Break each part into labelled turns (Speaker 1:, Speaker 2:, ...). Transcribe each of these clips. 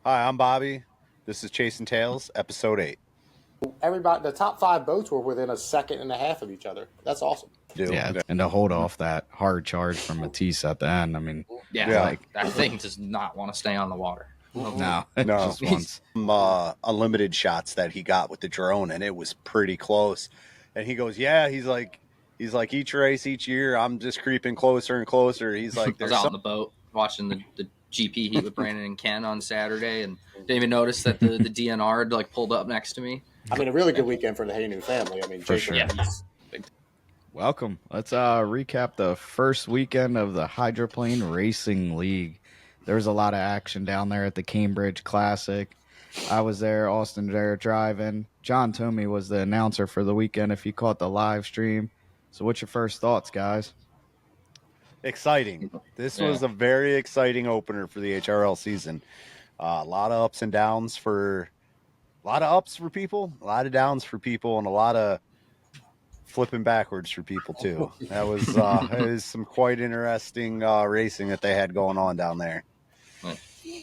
Speaker 1: Hi, I'm Bobby. This is Chasin Tails, episode 8.
Speaker 2: Everybody, the top 5 boats were within a second and a half of each other. That's awesome.
Speaker 3: Yeah, and to hold off that hard charge from Matisse at the end, I mean,
Speaker 4: that thing does not want to stay on the water.
Speaker 3: no,
Speaker 1: No.
Speaker 3: just once.
Speaker 1: Unlimited shots that he got with the drone, and it was pretty close. And he goes, "Yeah." He's like, each race, each year, I'm just creeping closer and closer. He's like,
Speaker 4: I was out on the boat watching the GP heat with Brandon and Ken on Saturday, and didn't even notice that the DNR had like pulled up next to me.
Speaker 2: I mean, a really good weekend for the Haynu family. I mean,
Speaker 3: For sure. Welcome. Let's recap the first weekend of the Hydroplane Racing League. There was a lot of action down there at the Cambridge Classic. I was there, Austin there driving. John Tomey was the announcer for the weekend if you caught the live stream. So what's your first thoughts, guys?
Speaker 1: exciting. This was a very exciting opener for the HRL season. A lot of ups and downs for a lot of ups for people, a lot of downs for people, and a lot of flipping backwards for people too. That was it was some quite interesting racing that they had going on down there.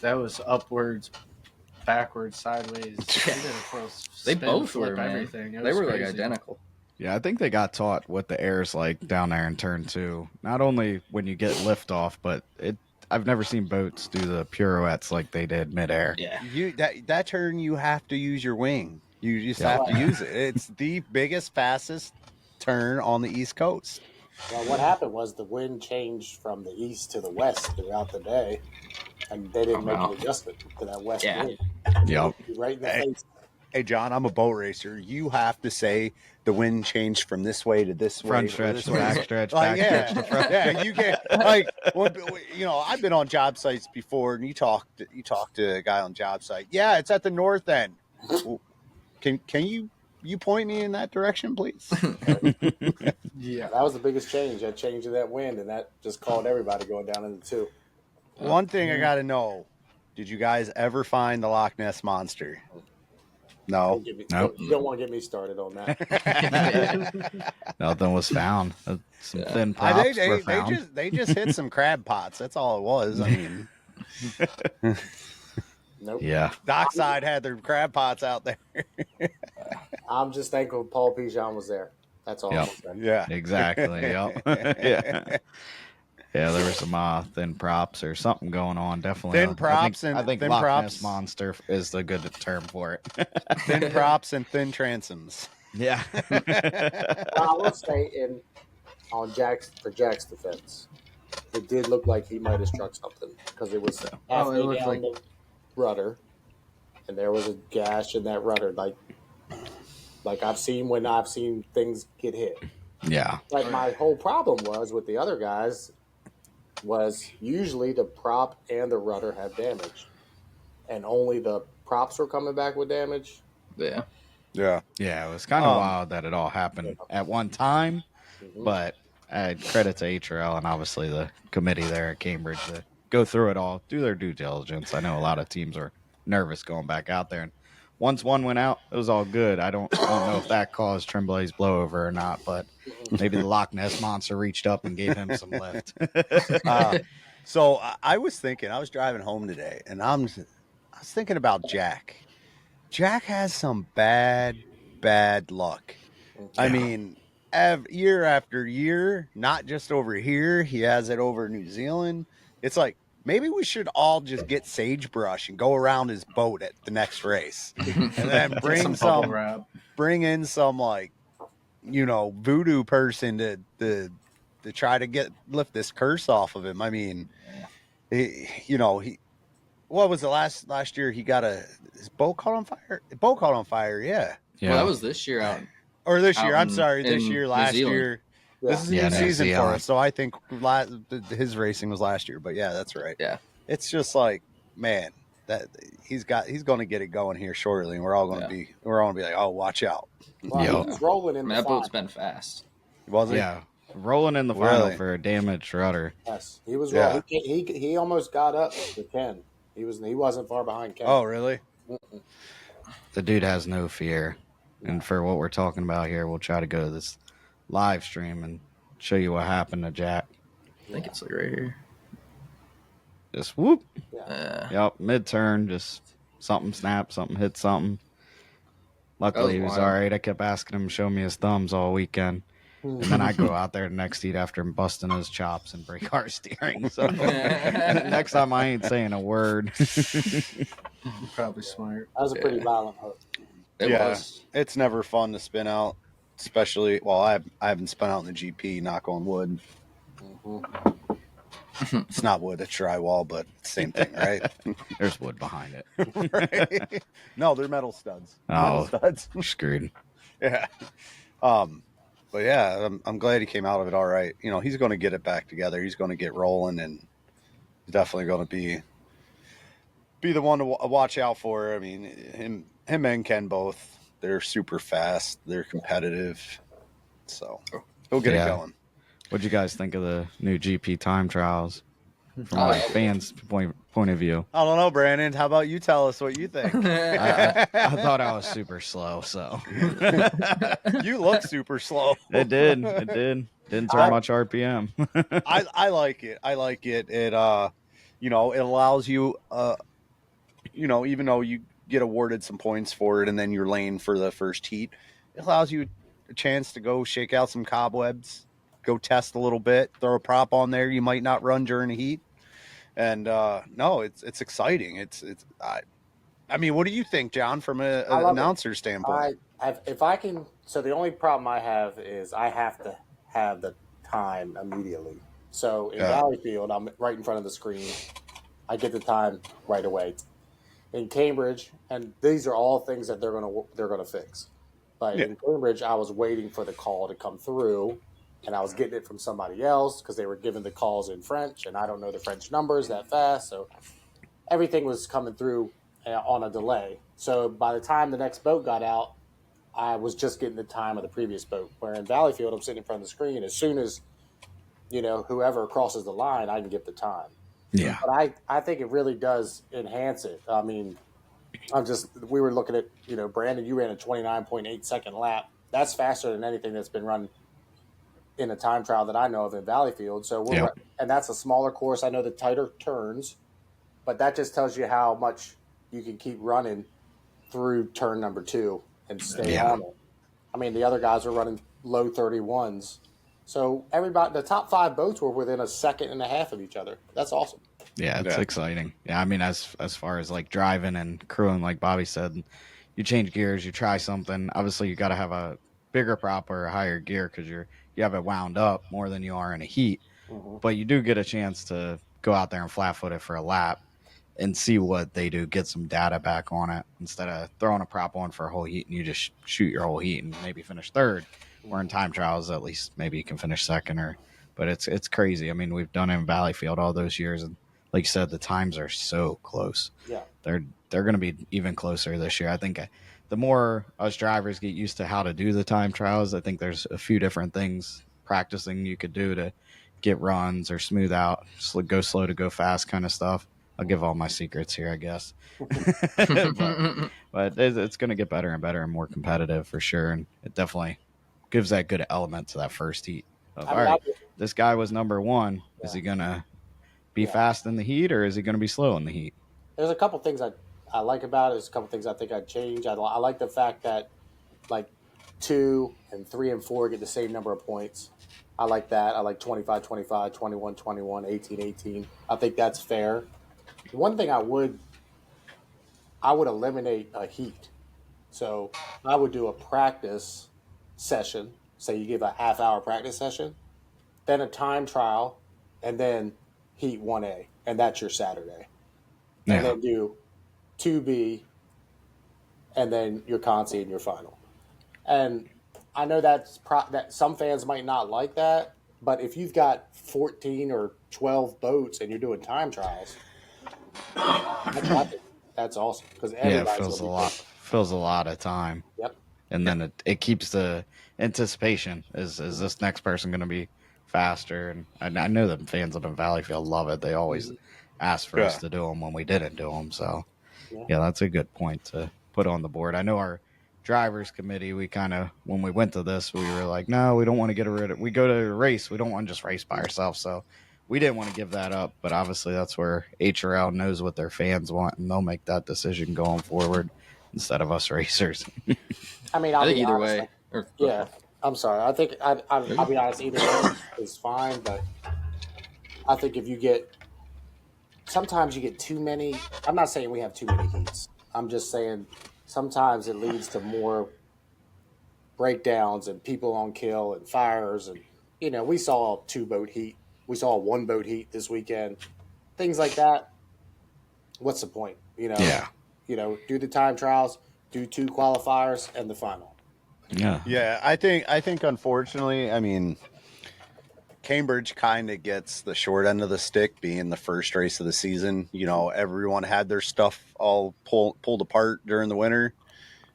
Speaker 5: That was upwards, backwards, sideways.
Speaker 4: They both were, man.
Speaker 5: Everything.
Speaker 4: They were
Speaker 5: crazy.
Speaker 4: like identical.
Speaker 3: Yeah, I think they got taught what the air's like down there in turn 2. Not only when you get liftoff, but I've never seen boats do the pirouettes like they did midair.
Speaker 4: Yeah.
Speaker 1: That turn, you have to use your wing. You just have to use it. It's the biggest, fastest turn on the East Coast.
Speaker 2: Well, what happened was the wind changed from the east to the west throughout the day, and they didn't make an adjustment to that west wind.
Speaker 3: Yep.
Speaker 2: Right in the face.
Speaker 1: Hey, John, I'm a boat racer. You have to say the wind changed from this way to this way.
Speaker 3: Front stretch, back stretch,
Speaker 1: like,
Speaker 3: back stretch to front.
Speaker 1: Yeah, you get like I've been on job sites before, and you talk to a guy on job site. Yeah, it's at the north end. Well, can you point me in that direction, please?
Speaker 2: Yeah, that was the biggest change. That change of that wind, and that just called everybody going down into 2.
Speaker 1: One thing I got to know: did you guys ever find the Loch Ness monster? No.
Speaker 3: Nope.
Speaker 2: You don't want to get me started on that.
Speaker 3: Nothing was found. Some thin props were found.
Speaker 1: They just hit some crab pots. That's all it was. I mean,
Speaker 2: Nope.
Speaker 3: Yeah.
Speaker 1: Dockside had their crab pots out there.
Speaker 2: I'm just thankful Paul Pigeon was there. That's all.
Speaker 3: Yep.
Speaker 1: Yeah.
Speaker 3: Exactly. Yep. Yeah. Yeah, there were some thin props or something going on. Definitely
Speaker 1: Thin props
Speaker 3: I think
Speaker 1: thin
Speaker 3: Loch
Speaker 1: props.
Speaker 3: Ness monster is the good term for it.
Speaker 1: Thin props and thin transoms.
Speaker 3: Yeah.
Speaker 2: I will say, for Jack's defense, it did look like he might have struck something because it was halfway down the rudder, and there was a gash in that rudder, like I've seen when I've seen things get hit.
Speaker 3: Yeah.
Speaker 2: But my whole problem was with the other guys was usually the prop and the rudder have damage, and only the props were coming back with damage.
Speaker 1: Yeah.
Speaker 3: Yeah, it was kind of wild that it all happened at one time, but I credit to HRL and obviously the committee there at Cambridge to go through it all, do their due diligence. I know a lot of teams are nervous going back out there, and once one went out, it was all good. I don't know if that caused Tremblay's blowover or not, but maybe the Loch Ness monster reached up and gave him some lift.
Speaker 1: So I was thinking, I was driving home today, and I was thinking about Jack. Jack has some bad luck. Yeah. I mean, year after year, not just over here, he has it over New Zealand. It's like, maybe we should all just get sagebrush and go around his boat at the next race, and then bring in some like, voodoo person to try to lift this curse off of him. I mean, he what was the last year he got his boat caught on fire? Boat caught on fire, yeah.
Speaker 4: Well, that was this year out.
Speaker 1: Or this year,
Speaker 4: last
Speaker 1: year.
Speaker 2: Yeah.
Speaker 1: This is a new season for us, so I think his racing was last year. But yeah, that's right.
Speaker 4: Yeah,
Speaker 1: it's just like, man, that he's going to get it going here shortly, and we're all going to be like, oh, watch out.
Speaker 2: Well, he was rolling in the
Speaker 4: that
Speaker 2: final.
Speaker 4: boat's been fast.
Speaker 1: Was it?
Speaker 3: Yeah, rolling in the final for a damaged rudder.
Speaker 2: Yes, he was rolling. He almost got up to Ken. He wasn't far behind Ken.
Speaker 1: Oh, really?
Speaker 3: The dude has no fear. And for what we're talking about here, we'll try to go to this live stream and show you what happened to Jack.
Speaker 4: I think it's like right here.
Speaker 3: just whoop.
Speaker 2: Yeah.
Speaker 3: Yep, mid-turn, just something snapped, something hit something. Luckily, he was
Speaker 4: wild.
Speaker 3: all right. I kept asking him to show me his thumbs all weekend. And then I go out there the next heat after him busting his chops and break our steering. So next time I ain't saying a word.
Speaker 5: You're probably smart.
Speaker 2: That was a pretty violent hook.
Speaker 4: It was.
Speaker 1: It's never fun to spin out, especially. Well, I haven't spun out in the GP. Knock on wood. It's not wood; it's drywall, but same thing, right?
Speaker 3: There's wood behind it.
Speaker 1: Right? No, they're metal studs.
Speaker 3: Oh.
Speaker 1: Metal studs.
Speaker 3: We're screwed.
Speaker 1: Yeah. But yeah, I'm glad he came out of it all right. You know, he's going to get it back together. He's going to get rolling, and he's definitely going to be the one to watch out for. I mean, him and Ken both. They're super fast. They're competitive. So he'll get it going.
Speaker 3: What'd you guys think of the new GP time trials from a fan's point of view?
Speaker 1: I don't know, Brandon. How about you tell us what you think?
Speaker 3: I thought I was super slow, so.
Speaker 1: You look super slow.
Speaker 3: It did. Didn't turn much RPM.
Speaker 1: I like it. I like it. It it allows you even though you get awarded some points for it and then you're lane for the first heat, it allows you a chance to go shake out some cobwebs, go test a little bit, throw a prop on there you might not run during the heat. And no, it's exciting. I mean, what do you think, John, from an announcer standpoint?
Speaker 2: So the only problem I have is I have to have the time immediately. So in Valleyfield, I'm right in front of the screen. I get the time right away. In Cambridge, and these are all things that they're gonna fix. But in Cambridge, I was waiting for the call to come through, and I was getting it from somebody else because they were giving the calls in French, and I don't know the French numbers that fast, so everything was coming through on a delay. So by the time the next boat got out, I was just getting the time of the previous boat. Where in Valleyfield, I'm sitting in front of the screen. As soon as whoever crosses the line, I can get the time.
Speaker 3: Yeah.
Speaker 2: But I think it really does enhance it. I mean, we were looking at, Brandon, you ran a 29.8 second lap. That's faster than anything that's been run in a time trial that I know of in Valleyfield. So and that's a smaller course. I know the tighter turns, but that just tells you how much you can keep running through turn number 2 and stay on it. I mean, the other guys are running low 31s. So the top 5 boats were within a second and a half of each other. That's awesome.
Speaker 3: Yeah, it's exciting. Yeah, I mean, as far as like driving and crewing, like Bobby said, you change gears, you try something. Obviously, you got to have a bigger prop or a higher gear because you have it wound up more than you are in a heat. Mm-hmm. But you do get a chance to go out there and flat foot it for a lap and see what they do, get some data back on it instead of throwing a prop on for a whole heat and you just shoot your whole heat and maybe finish third. Or in time trials, at least maybe you can finish second. But it's crazy. I mean, we've done it in Valleyfield all those years, and like you said, the times are so close.
Speaker 2: Yeah,
Speaker 3: they're going to be even closer this year. I think the more us drivers get used to how to do the time trials, I think there's a few different things practicing you could do to get runs or smooth out, go slow to go fast kind of stuff. I'll give all my secrets here, I guess. but it's going to get better and better and more competitive for sure, and it definitely gives that good element to that first heat. All right, this guy was number 1. Yeah. Is he going to be fast in the heat or is he going to be slow in the heat?
Speaker 2: There's a couple things I like about it. There's a couple things I think I'd change. I like the fact that like 2 and 3 and 4 get the same number of points. I like that. I like 25, 25, 21, 21, 18, 18. I think that's fair. One thing I would eliminate a heat. So I would do a practice session. Say you give a half-hour practice session, then a time trial, and then heat 1A, and that's your Saturday. Yeah. And then do 2B, and then your consi and your final. And I know that some fans might not like that, but if you've got 14 or 12 boats and you're doing time trials, that's awesome because everybody's
Speaker 3: fills a lot of time.
Speaker 2: Yep.
Speaker 3: And then it keeps the anticipation. Is this next person going to be faster? And I know that fans up in Valleyfield love it. They always ask for us to do them when we didn't do them. So, that's a good point to put on the board. I know our drivers committee, we kind of, when we went to this, we were like, no, we don't want to get rid of it. We go to a race. We don't want to just race by ourselves. So we didn't want to give that up, but obviously that's where HRL knows what their fans want, and they'll make that decision going forward instead of us racers.
Speaker 2: I mean,
Speaker 4: I
Speaker 2: I'll
Speaker 4: think
Speaker 2: be
Speaker 4: either
Speaker 2: honest.
Speaker 4: way.
Speaker 2: Yeah, I'm sorry. I think I'll be honest. Either way is fine, but I think if you get sometimes you get too many. I'm not saying we have too many heats. I'm just saying sometimes it leads to more breakdowns and people on kill and fires and we saw a 2-boat heat. We saw a 1-boat heat this weekend. Things like that. What's the point?
Speaker 3: Yeah.
Speaker 2: Do the time trials, do 2 qualifiers and the final.
Speaker 3: Yeah.
Speaker 1: Yeah, I think unfortunately, I mean, Cambridge kind of gets the short end of the stick being the first race of the season. Everyone had their stuff all pulled apart during the winter,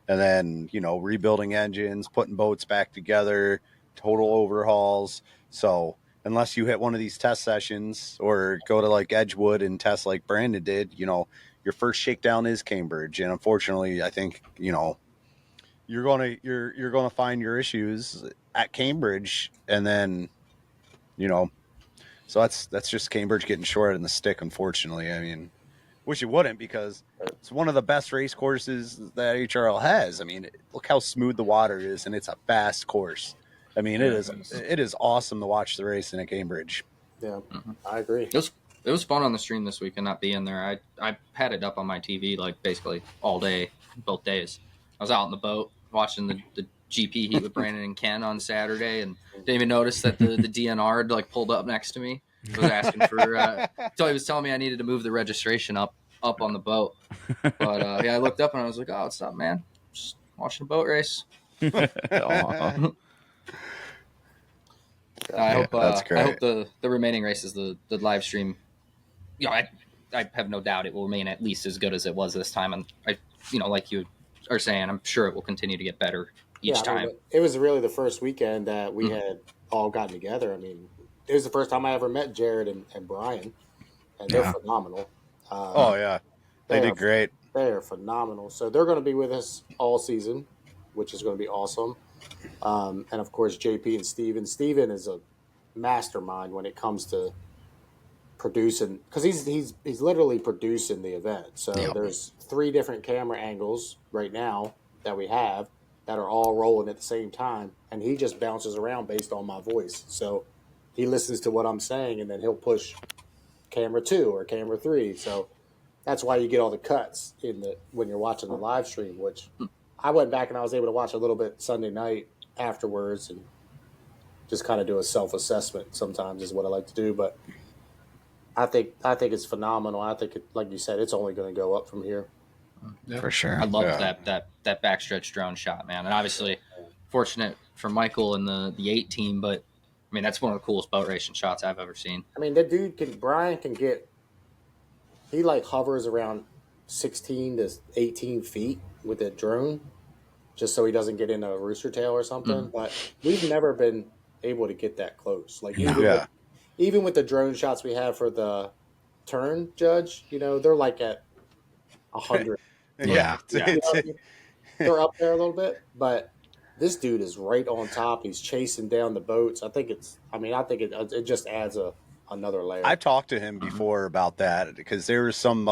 Speaker 1: and then, rebuilding engines, putting boats back together, total overhauls. So unless you hit one of these test sessions or go to like Edgewood and test like Brandon did, your first shakedown is Cambridge. And unfortunately, I think, you're gonna find your issues at Cambridge, and then, so that's just Cambridge getting short in the stick, unfortunately. I mean, wish it wouldn't, because it's one of the best race courses that HRL has. I mean, look how smooth the water is, and it's a fast course. I mean,
Speaker 5: Yeah,
Speaker 1: it is awesome to watch the racing at Cambridge.
Speaker 2: Yeah, I agree.
Speaker 4: It was fun on the stream this week and not being there. I had it up on my TV like basically all day, both days. I was out in the boat watching the GP heat with Brandon and Ken on Saturday, and didn't even notice that the DNR had like pulled up next to me. I was asking for. So he was telling me I needed to move the registration up on the boat. But I looked up and I was like, "Oh, what's up, man? Just watching a boat race." I hope the remaining races, the live stream, I have no doubt it will remain at least as good as it was this time. And like you are saying, I'm sure it will continue to get better each time.
Speaker 2: It was really the first weekend that we had all gotten together. I mean, it was the first time I ever met Jared and Brian, and they're phenomenal.
Speaker 1: They did great.
Speaker 2: They are phenomenal. So they're going to be with us all season, which is going to be awesome. And of course, JP and Steven. Steven is a mastermind when it comes to producing, because he's literally producing the event. So there's 3 different camera angles right now that we have that are all rolling at the same time, and he just bounces around based on my voice. So he listens to what I'm saying, and then he'll push camera 2 or camera 3. So that's why you get all the cuts when you're watching the live stream, which I went back and I was able to watch a little bit Sunday night afterwards and just kind of do a self-assessment sometimes is what I like to do. But I think it's phenomenal. I think, like you said, it's only going to go up from here.
Speaker 3: Yeah. For sure.
Speaker 4: I loved that backstretch drone shot, man. And obviously fortunate for Michael and the 8 team, but I mean, that's one of the coolest boat racing shots I've ever seen.
Speaker 2: I mean, that dude Brian can get, he like hovers around 16 to 18 feet with a drone just so he doesn't get in a rooster tail or something. But we've never been able to get that close. Like even with the drone shots we have for the turn judge, they're like at 100.
Speaker 3: Yeah.
Speaker 2: They're up there a little bit, but this dude is right on top. He's chasing down the boats. I think it just adds another layer.
Speaker 1: I've talked to him before about that, because there were some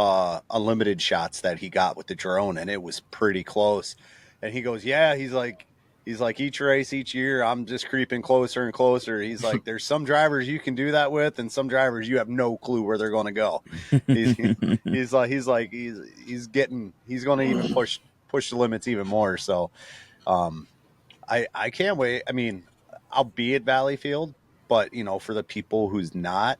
Speaker 1: unlimited shots that he got with the drone, and it was pretty close. And he goes, yeah, he's like each race, each year, I'm just creeping closer and closer. He's like, there's some drivers you can do that with, and some drivers you have no clue where they're going to go. He's going to even push the limits even more. So I can't wait. I mean, I'll be at Valleyfield, but for the people who's not,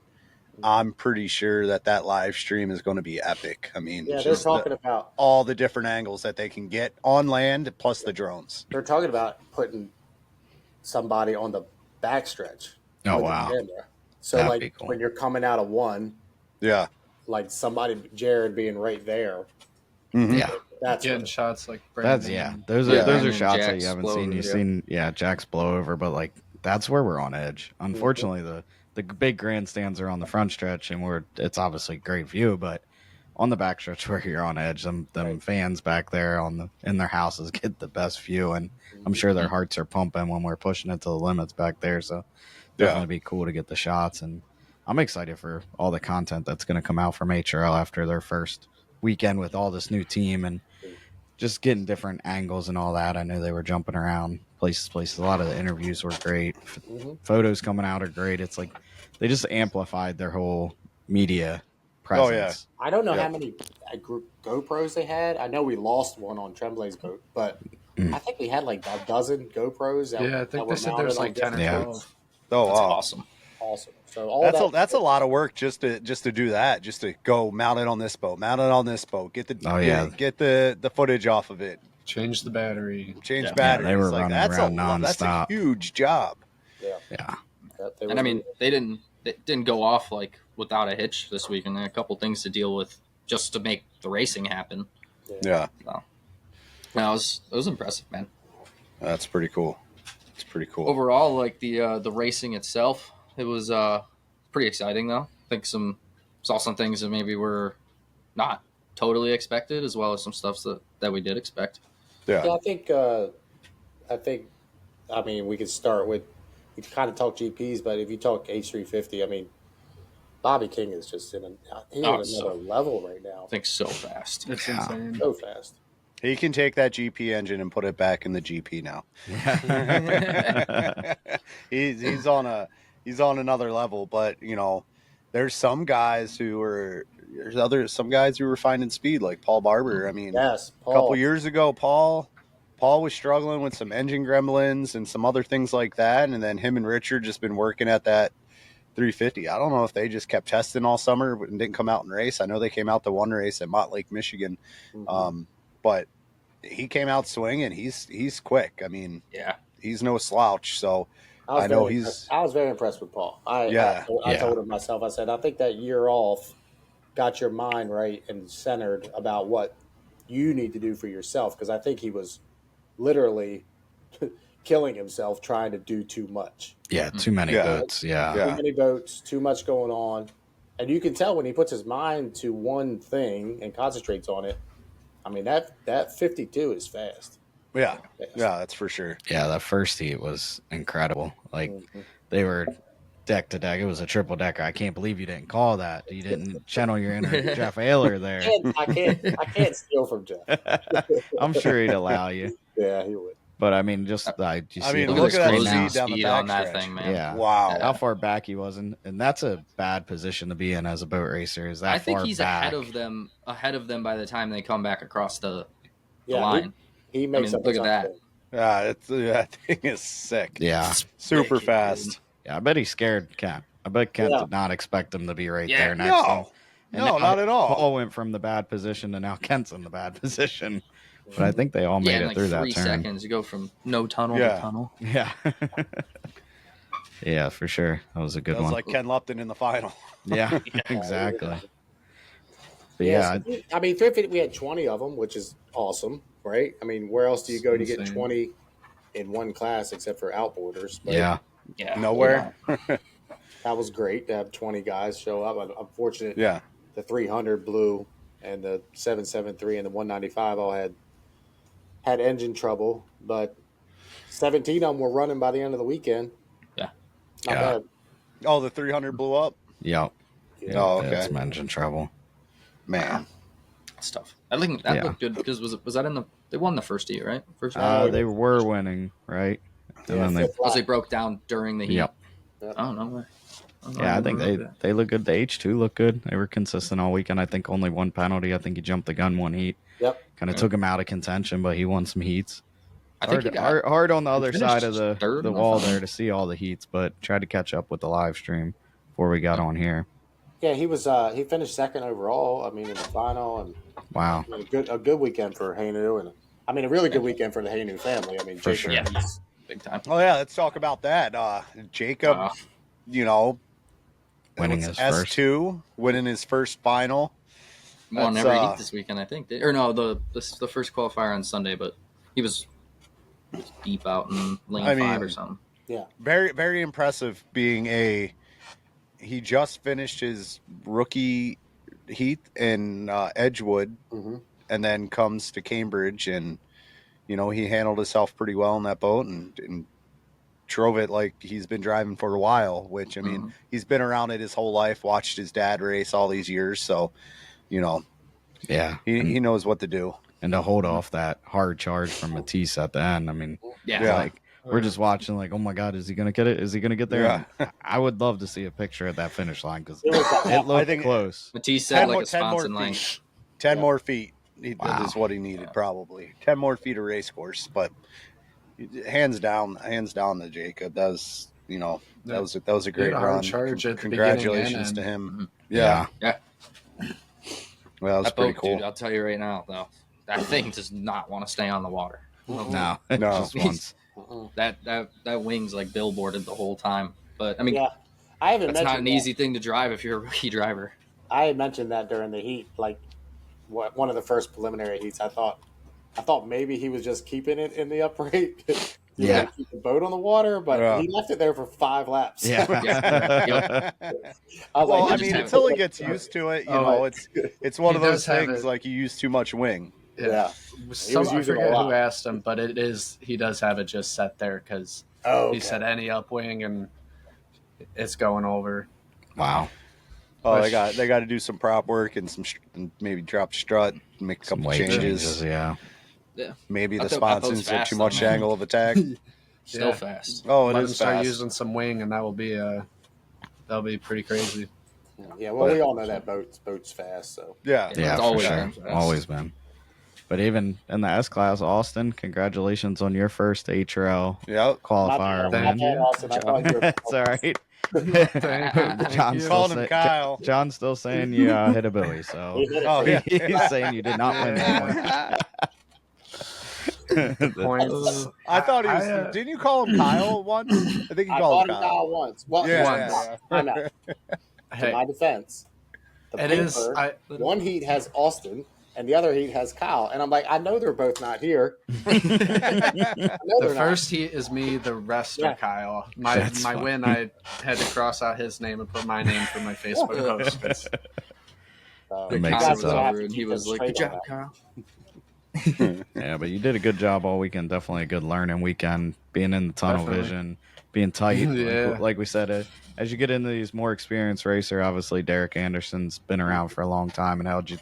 Speaker 1: I'm pretty sure that live stream is going to be epic. I mean,
Speaker 2: they're talking about
Speaker 1: all the different angles that they can get on land, plus the drones.
Speaker 2: They're talking about putting somebody on the backstretch.
Speaker 3: Oh, wow.
Speaker 2: So that'd be cool. When you're coming out of one, like Jared being right there.
Speaker 1: Mm-hmm.
Speaker 5: Yeah, that's getting shots like Brandon.
Speaker 3: Those are shots that you haven't seen. You've seen Jack's blowover, but like that's where we're on edge. Unfortunately, the big grandstands are on the front stretch, and it's obviously a great view, but on the back stretch where you're on edge, them fans back there in their houses get the best view, and I'm sure their hearts are pumping when we're pushing it to the limits back there. So definitely be cool to get the shots, and I'm excited for all the content that's going to come out from HRL after their first weekend with all this new team and just getting different angles and all that. I know they were jumping around places. A lot of the interviews were great. Photos coming out are great. It's like they just amplified their whole media presence.
Speaker 2: I don't know how many GoPros they had. I know we lost one on Tremblay's boat, but I think we had like a dozen GoPros.
Speaker 5: I think they said there's like 10 or 12.
Speaker 1: Oh,
Speaker 4: that's
Speaker 1: wow.
Speaker 4: awesome.
Speaker 2: So all
Speaker 1: that's a lot of work just to do that, just to go mount it on this boat, get the footage off of it,
Speaker 5: change the battery,
Speaker 1: batteries.
Speaker 3: They were running around nonstop.
Speaker 1: That's a huge job.
Speaker 2: Yeah.
Speaker 4: And I mean, they didn't go off like without a hitch this week, and a couple things to deal with just to make the racing happen.
Speaker 1: Yeah.
Speaker 4: So, no, it was impressive, man.
Speaker 1: That's pretty cool. It's pretty cool.
Speaker 4: Overall, like the racing itself, it was pretty exciting though. I think saw some things that maybe were not totally expected, as well as some stuff that we did expect.
Speaker 2: Yeah, I think I mean we could start with, we kind of talk GPs, but if you talk H350, I mean Bobby King is just in another level right now.
Speaker 4: I think so fast.
Speaker 5: It's insane.
Speaker 2: So fast.
Speaker 1: He can take that GP engine and put it back in the GP now. he's on another level, but you know, there's some guys who were finding speed, like Paul Barber. I mean,
Speaker 2: yes, Paul.
Speaker 1: A couple years ago, Paul was struggling with some engine gremlins and some other things like that, and then him and Richard just been working at that 350. I don't know if they just kept testing all summer and didn't come out and race. I know they came out to one race at Mott Lake, Michigan. But he came out swinging. He's quick. I mean, he's no slouch. So I was
Speaker 2: very impressed with Paul. I told him myself, I said, I think that year off got your mind right and centered about what you need to do for yourself. Because I think he was literally killing himself trying to do too much.
Speaker 3: Yeah, too many boats.
Speaker 2: Too many boats, too much going on. And you can tell when he puts his mind to one thing and concentrates on it. I mean, that 52 is fast.
Speaker 1: Yeah, that's for sure.
Speaker 3: Yeah, that first heat was incredible. Like they were deck to deck. It was a triple decker. I can't believe you didn't call that. You didn't channel your inner Jeff Ayler there.
Speaker 2: I can't steal from Jeff.
Speaker 3: I'm sure he'd allow you.
Speaker 2: Yeah, he would.
Speaker 3: But I mean, look
Speaker 1: at that speed on that thing, man.
Speaker 3: Yeah.
Speaker 1: Wow.
Speaker 3: How far back he was, and that's a bad position to be in as a boat racer. Is that
Speaker 4: I think
Speaker 3: far
Speaker 4: he's
Speaker 3: back.
Speaker 4: ahead of them by the time they come back across the line.
Speaker 2: He makes up.
Speaker 4: Look at that.
Speaker 1: Yeah, that thing is sick.
Speaker 3: Yeah,
Speaker 1: super fast.
Speaker 3: Yeah, I bet he scared Kent. I bet Kent did not expect him to be right there next to him.
Speaker 1: No, not at all.
Speaker 3: Paul went from the bad position to now Kent's in the bad position. But I think they all made it through that turn.
Speaker 4: 3 seconds, you go from no tunnel to tunnel.
Speaker 3: Yeah. Yeah, for sure. That was a good one.
Speaker 1: That was like Ken Lupton in the final.
Speaker 3: Yeah, exactly. But
Speaker 2: I mean, 350, we had 20 of them, which is awesome, right? I mean, where else do you go to get 20 in one class except for outboarders? But
Speaker 3: yeah.
Speaker 1: Nowhere.
Speaker 2: That was great to have 20 guys show up. I'm fortunate.
Speaker 1: Yeah.
Speaker 2: The 300 Blue and the 773 and the 195 all had engine trouble, but 17 of them were running by the end of the weekend.
Speaker 4: Yeah.
Speaker 2: Not bad.
Speaker 1: Oh, the 300 blew up?
Speaker 3: Yep.
Speaker 2: Yeah.
Speaker 1: Oh, okay.
Speaker 3: That's some engine trouble.
Speaker 1: Man.
Speaker 4: That's tough. I think that looked good because was that they won the first heat, right?
Speaker 3: They were winning, right? And then
Speaker 4: they broke down during the heat.
Speaker 3: Yep.
Speaker 4: Oh, no way.
Speaker 3: I think they look good. The H2 looked good. They were consistent all weekend. I think only one penalty. I think he jumped the gun one heat.
Speaker 2: Yep.
Speaker 3: Kind of took him out of contention, but he won some heats.
Speaker 4: I think
Speaker 3: hard on the other side of the wall there to see all the heats, but tried to catch up with the live stream before we got on here.
Speaker 2: Yeah, he finished second overall. I mean, in the final, and
Speaker 3: wow,
Speaker 2: a good weekend for Hainu, and I mean a really good weekend for the Hainu family. I mean,
Speaker 3: for
Speaker 2: Jacob,
Speaker 3: sure,
Speaker 4: big time.
Speaker 1: Oh yeah, let's talk about that. Jacob,
Speaker 3: winning his
Speaker 1: S2, winning his first final.
Speaker 4: Won every heat this weekend, I think. Or no, the first qualifier on Sunday, but he was deep out in lane 5 or something.
Speaker 2: Yeah,
Speaker 1: very very impressive. He just finished his rookie heat in Edgewood, and then comes to Cambridge, and he handled himself pretty well in that boat and drove it like he's been driving for a while, which, I mean, he's been around it his whole life, watched his dad race all these years. So, you know,
Speaker 3: yeah,
Speaker 1: he knows what to do.
Speaker 3: And to hold off that hard charge from Matisse at the end, I mean, like we're just watching, like, oh my God, is he gonna get it? Is he gonna get there?
Speaker 1: Yeah.
Speaker 3: I would love to see a picture of that finish line because it looked close.
Speaker 4: Matisse said like a sponson length.
Speaker 1: 10 more feet
Speaker 3: Wow.
Speaker 1: is what he needed, probably 10 more feet of race course, but hands down to Jacob. That was, you know, that was a great run.
Speaker 5: Charge at
Speaker 1: Congratulations
Speaker 5: the
Speaker 1: to him.
Speaker 3: Yeah.
Speaker 1: Well, that was
Speaker 4: That
Speaker 1: pretty
Speaker 4: boat,
Speaker 1: cool.
Speaker 4: dude, I'll tell you right now, though, that thing does not want to stay on the water.
Speaker 3: No, just once.
Speaker 4: That wing's like billboarded the whole time. But I mean,
Speaker 2: I haven't
Speaker 4: that's not
Speaker 2: mentioned
Speaker 4: an easy thing to drive if you're a rookie driver.
Speaker 2: I had mentioned that during the heat, like one of the first preliminary heats. I thought maybe he was just keeping it in the upright.
Speaker 3: Yeah.
Speaker 2: Keep the boat on the water, but he left it there for 5 laps.
Speaker 3: Yeah.
Speaker 2: I was
Speaker 1: Well,
Speaker 2: like,
Speaker 1: I mean, until he gets used to it, you know, it's one of those things like you use too much wing.
Speaker 2: Yeah.
Speaker 5: I forget who asked him, but he does have it just set there because he said any upwing and it's going over.
Speaker 3: Wow.
Speaker 1: Oh, they got to do some prop work and and maybe drop strut, make a couple changes.
Speaker 3: Yeah.
Speaker 1: Maybe the sponsons are too much angle of attack.
Speaker 4: Still fast.
Speaker 1: Oh, it
Speaker 5: Let
Speaker 1: is
Speaker 5: him start
Speaker 1: fast.
Speaker 5: using some wing, and that'll be pretty crazy.
Speaker 2: Yeah, well, we all know that boat's fast, so
Speaker 3: Yeah,
Speaker 4: it's
Speaker 3: always for sure. Always been. But even in the S class, Austin, congratulations on your first HRL qualifier win. It's all right. John's still saying you hit a buoy, so he's saying you did not win that one.
Speaker 5: Points.
Speaker 1: I thought he was. Didn't you call him Kyle once? I think you called him Kyle
Speaker 2: once. Well, once. To my defense, one heat has Austin and the other heat has Kyle, and I'm like, I know they're both not here.
Speaker 5: The first heat is me. The rest are Kyle. My win, I had to cross out his name and put my name for my Facebook post.
Speaker 3: It makes it tough.
Speaker 4: He was like, "Good job, Kyle."
Speaker 3: Yeah, but you did a good job all weekend. Definitely a good learning weekend. Being in the tunnel vision, being tight. Like we said, as you get into these more experienced racer, obviously Derek Anderson's been around for a long time and held you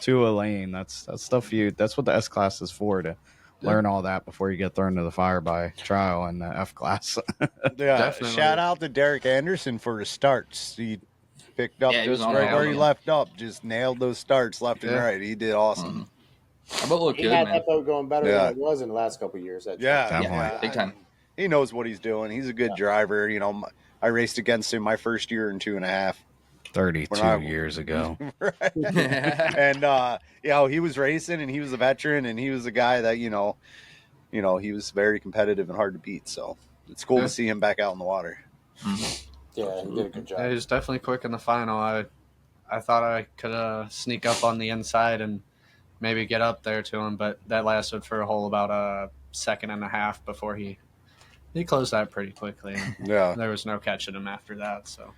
Speaker 3: to a lane. That's stuff that's what the S class is for, to learn all that before you get thrown to the fire by trial in the F class.
Speaker 1: Definitely. Shout out to Derek Anderson for his starts. He picked up just right where he left up, just nailed those starts left and right. He did awesome.
Speaker 4: That boat looked
Speaker 2: he
Speaker 4: good,
Speaker 2: had
Speaker 4: man.
Speaker 2: That boat going better than it was in the last couple of years.
Speaker 4: Big time.
Speaker 1: He knows what he's doing. He's a good driver. You know, I raced against him my first year and 2.5.
Speaker 3: 32 years ago.
Speaker 1: Right. And he was racing and he was a veteran and he was a guy that, you know, he was very competitive and hard to beat. So it's cool to see him back out in the water.
Speaker 2: Yeah, he did a good job.
Speaker 5: Yeah, he was definitely quick in the final. I thought I could sneak up on the inside and maybe get up there to him, but that lasted for a whole about a second and a half before he closed that pretty quickly. There was no catching him after that. So